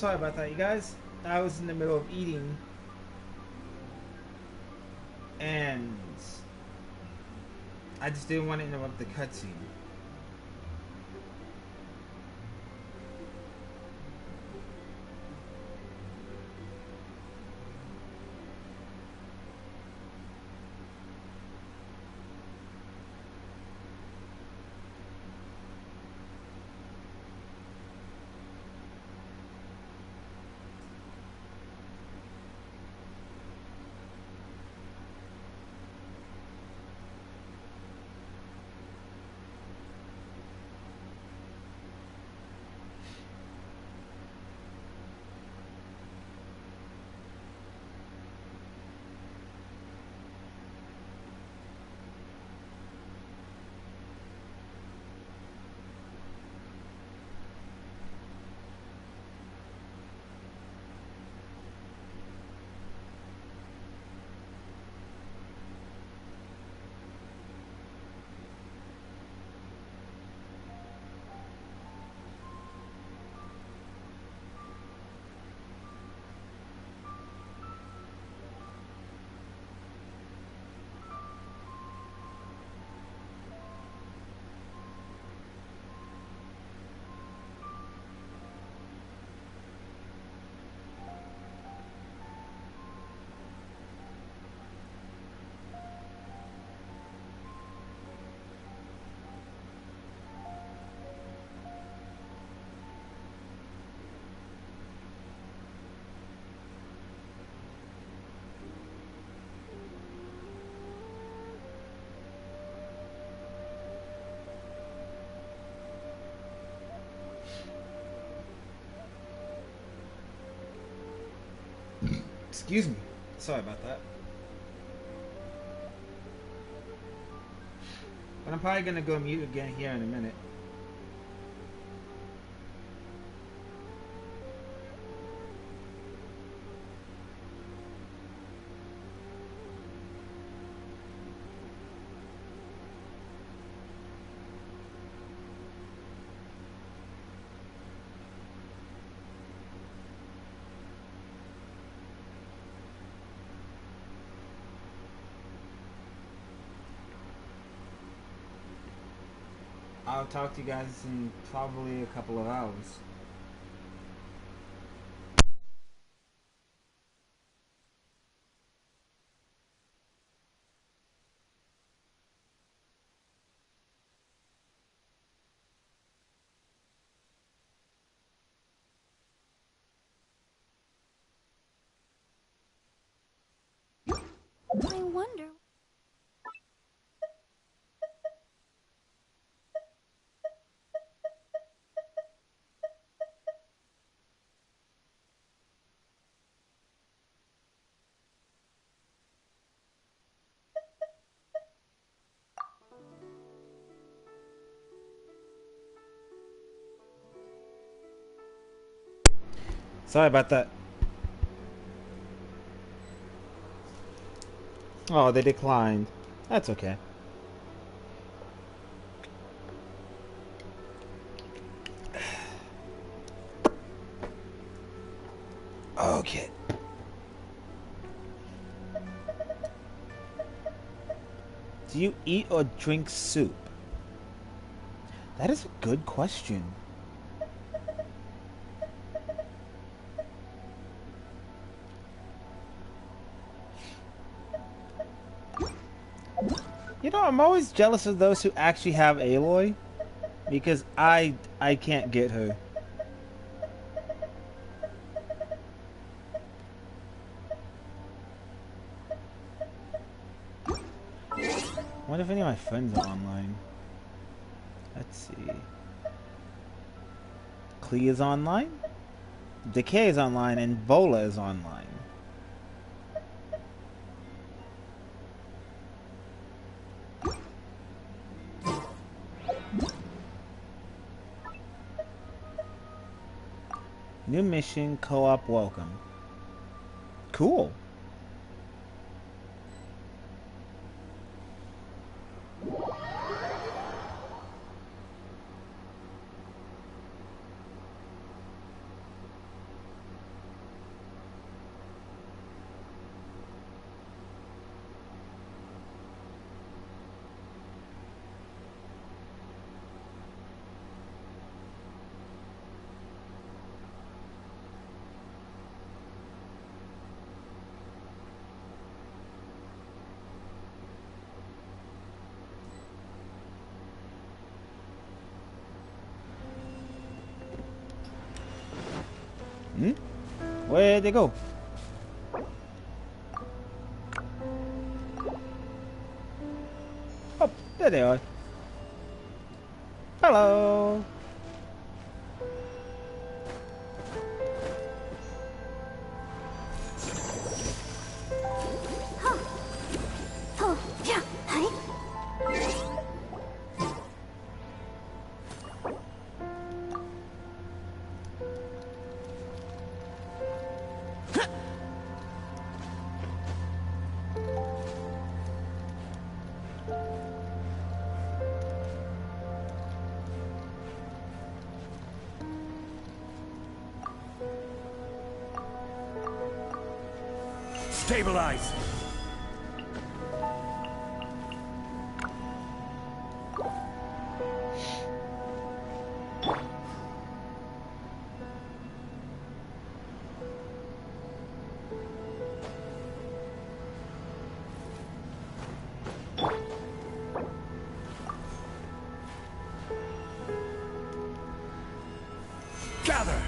Sorry about that, you guys. I was in the middle of eating, and I just didn't want to interrupt the cutscene. Excuse me. Sorry about that. But I'm probably gonna go mute again here in a minute. I'll talk to you guys in probably a couple of hours. I wonder. Sorry about that. Oh, they declined. That's okay. Okay. Do you eat or drink soup? That is a good question. You know, I'm always jealous of those who actually have Aloy, because I can't get her. I wonder if any of my friends are online. Let's see. Klee is online, Decay is online, and Vola is online. New mission, co-op welcome. Cool. Hmm? Where'd they go? Oh, there they are. Hello. Oh, yeah, hi. Stabilize! Gather!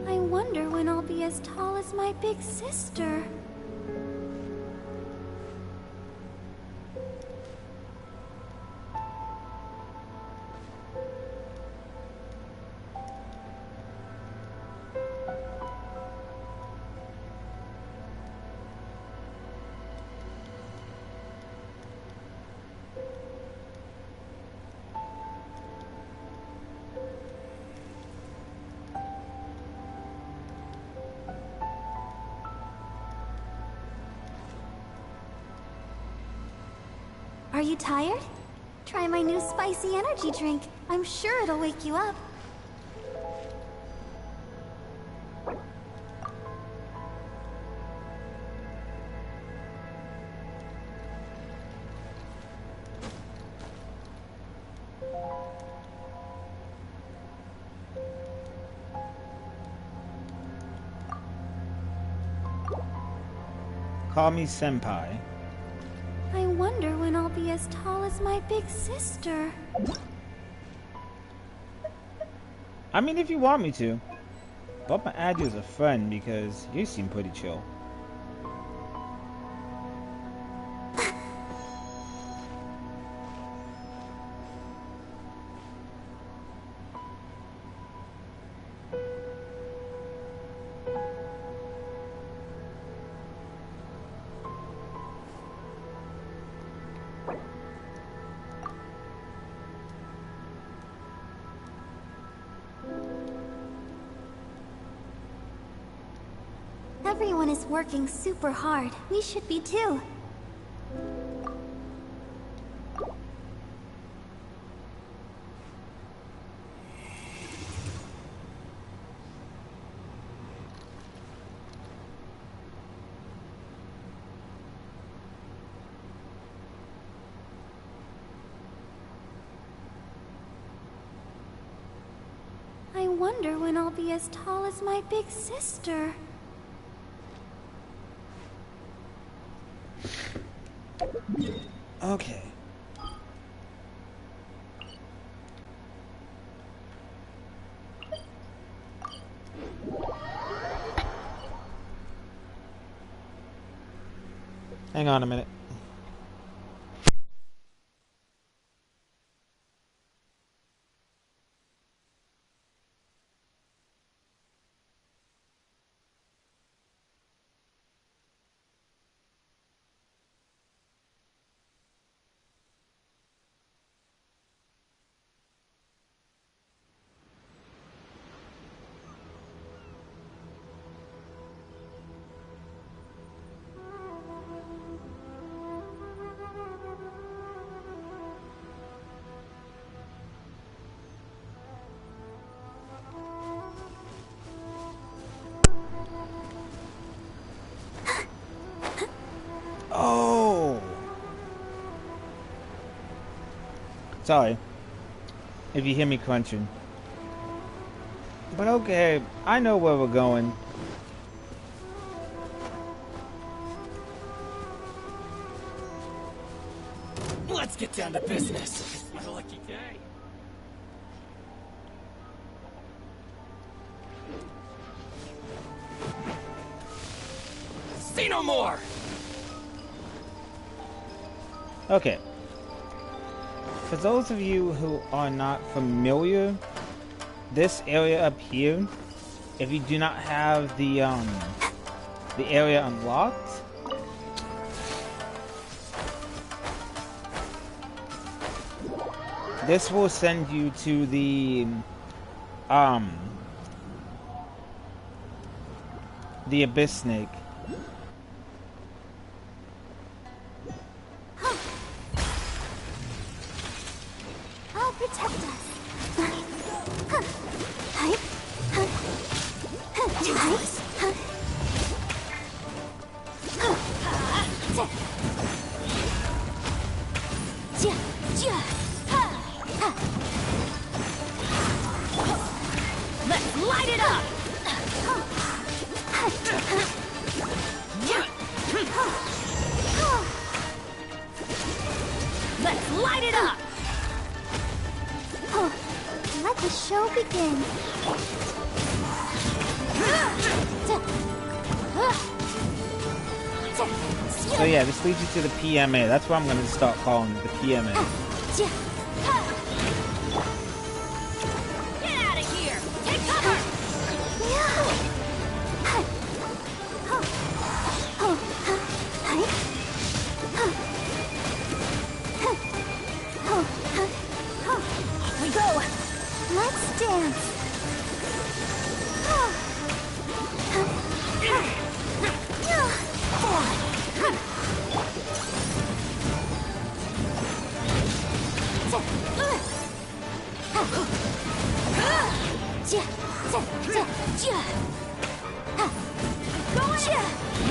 I wonder when I'll be as tall as my big sister. Are you tired? Try my new spicy energy drink. I'm sure it'll wake you up. Call me senpai. I wonder when I'll be as tall as my big sister. I mean, if you want me to. But I'm gonna add you as a friend because you seem pretty chill. Everyone is working super hard. We should be too. I wonder when I'll be as tall as my big sister. Okay. Hang on a minute. Sorry if you hear me crunching. But okay, I know where we're going. Let's get down to business. It's my lucky day. See no more. Okay. For those of you who are not familiar, this area up here, if you do not have the area unlocked, this will send you to the Abyss Snake. I'll protect us. Let's light it up! Let's light it up! Oh, let the show begin. So yeah, this leads you to the PMA. That's what I'm going to start calling it, the PMA. Get out of here! Take cover! Off we go. Let's dance.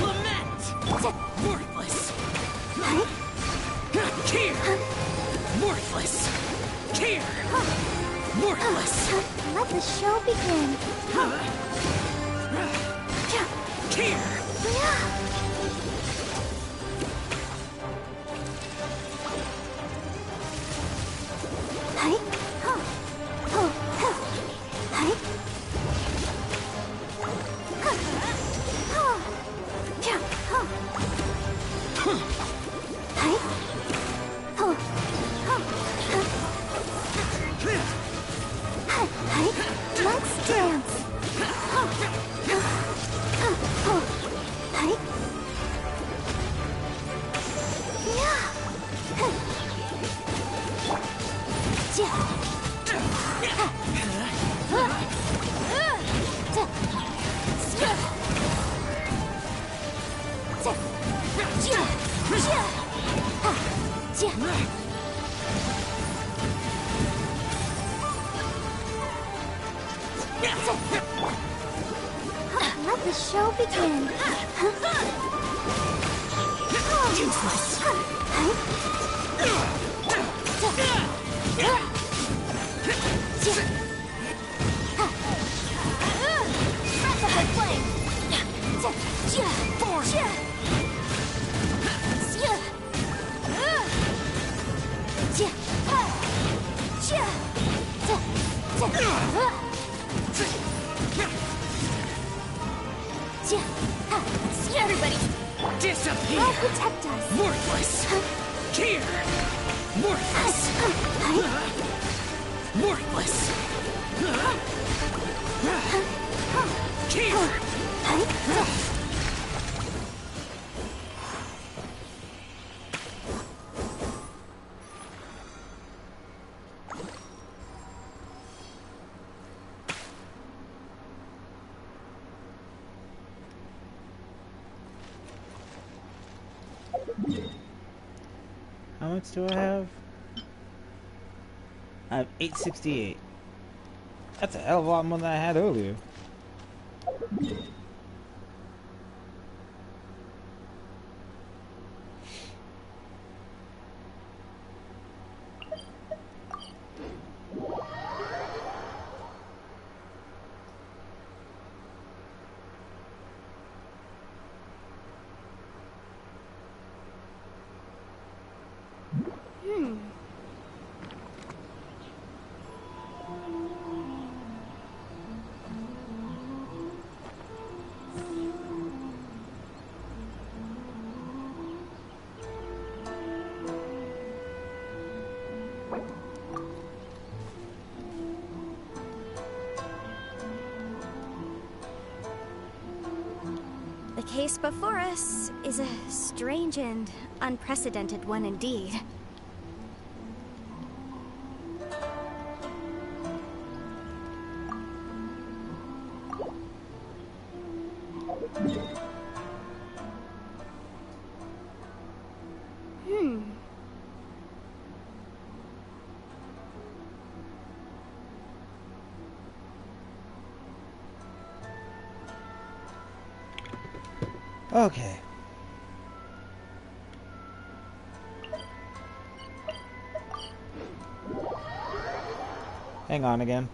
Lament. Worthless. Here. Worthless. Here. Worthless. Let the show begin. Here. Let's dance. Let the show begin. Useless. Rapid flame. Everybody, Disappear. I'll protect us. Worthless. Here. Worthless. Worthless. Here. How much do I have? I have 868. That's a hell of a lot more than I had earlier. case before us is a strange and unprecedented one indeed. Okay. Hang on again.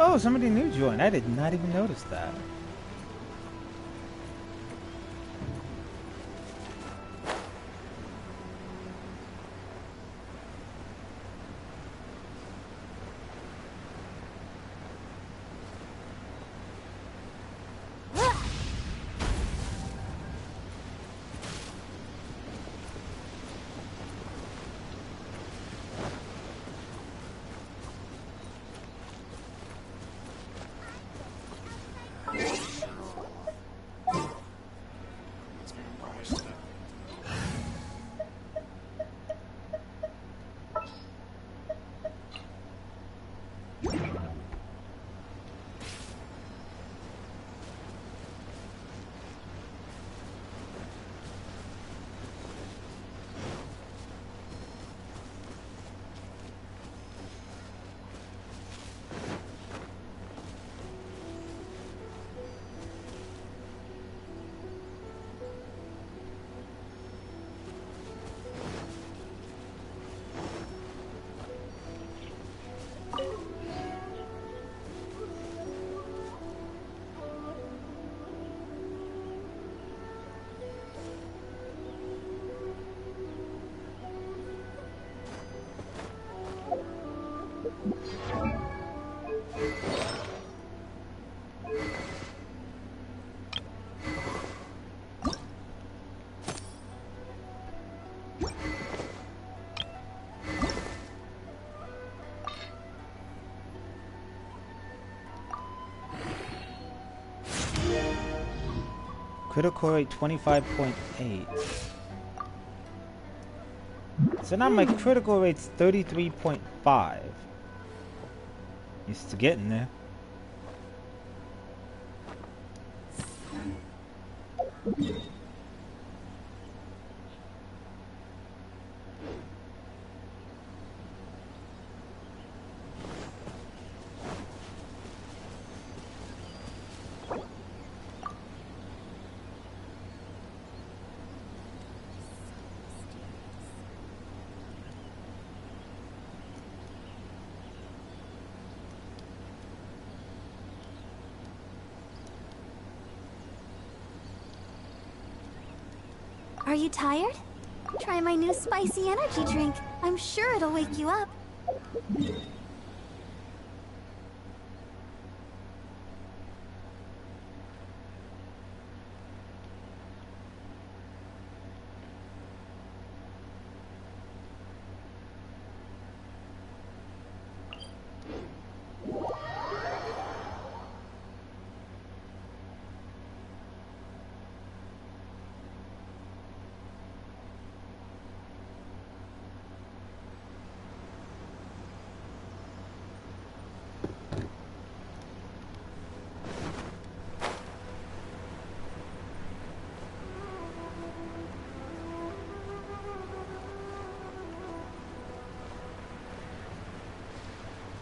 Oh, somebody new joined. I did not even notice that. Critical rate 25.8. So now my critical rate's 33.5. Used to getting there. Are you tired? Try my new spicy energy drink. I'm sure it'll wake you up.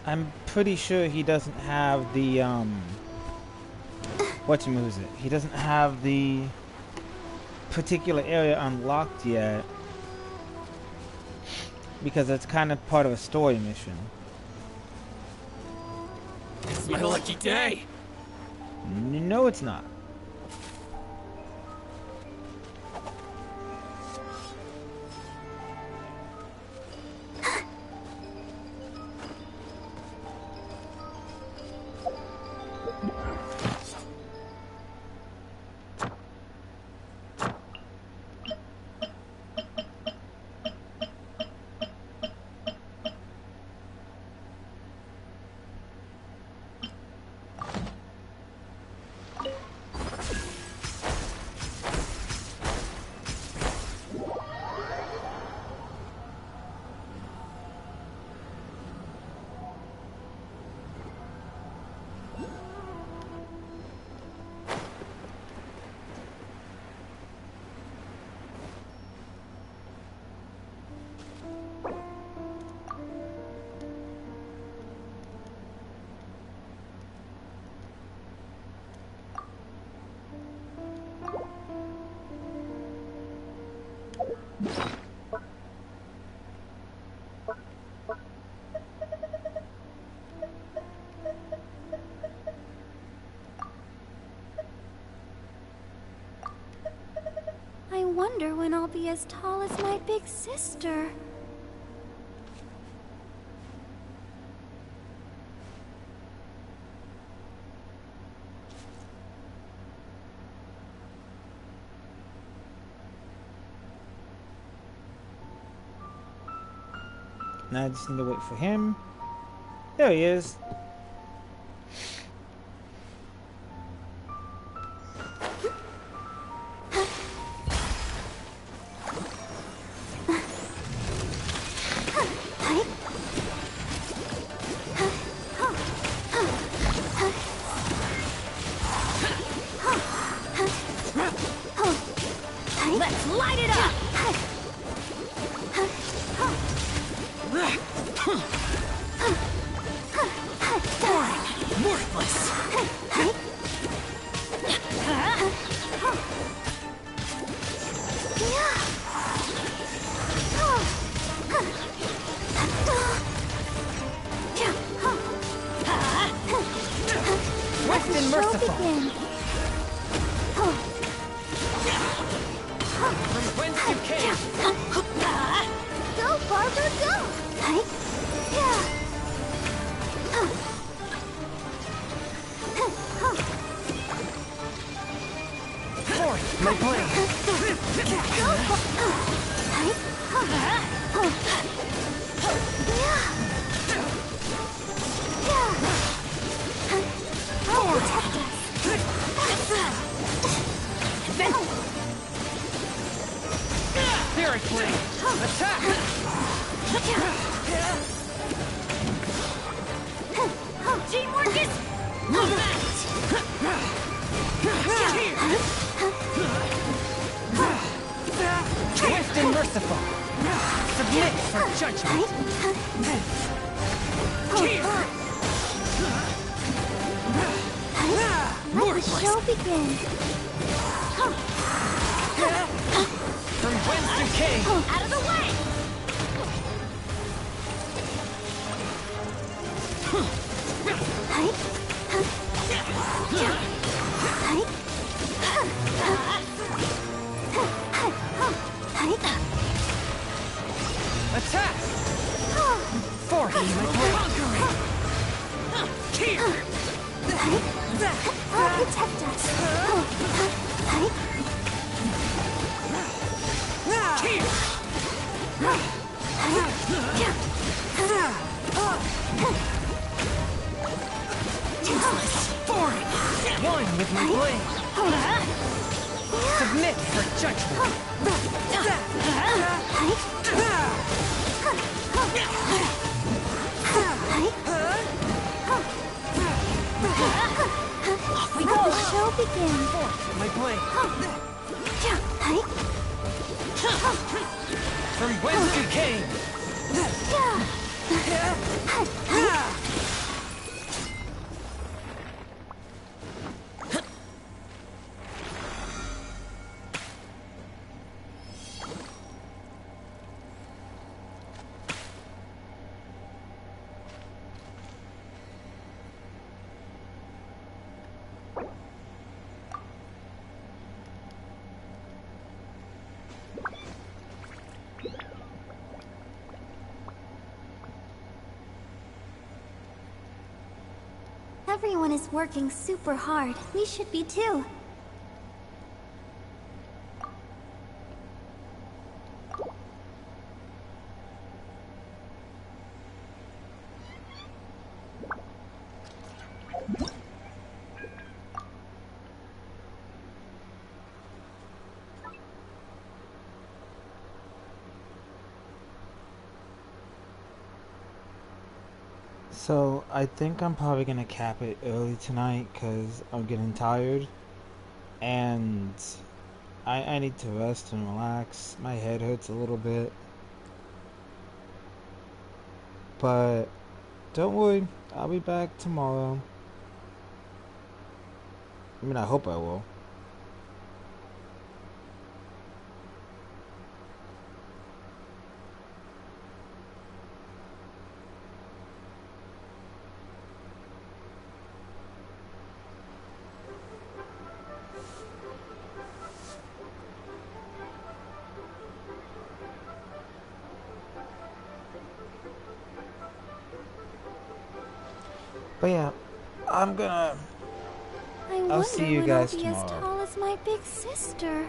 I'm pretty sure he doesn't have the whatchamacallit. He doesn't have the particular area unlocked yet because it's kind of part of a story mission. It's my lucky day. No, it's not. I wonder when I'll be as tall as my big sister. Now I just need to wait for him. There he is. Let's light it up! Worthless. Swift and merciful. From whence you came. Go, Barbara, go! Forth, my blade. I'll protect us. Spirit blade. Attack. Teamwork is Swift and merciful. Submit for judgment. Let the show begin. From whence you came. out of the way! Protect us. One with my blade. Submit for judgment. Off we go. The show begins. My blade. From whence you came. Everyone is working super hard. We should be too. So I think I'm probably gonna cap it early tonight because I'm getting tired and I need to rest and relax. My head hurts a little bit, but don't worry, I'll be back tomorrow. I mean, I hope I will. But yeah, I I'll see you guys when I'll be tomorrow. as tall as my big sister.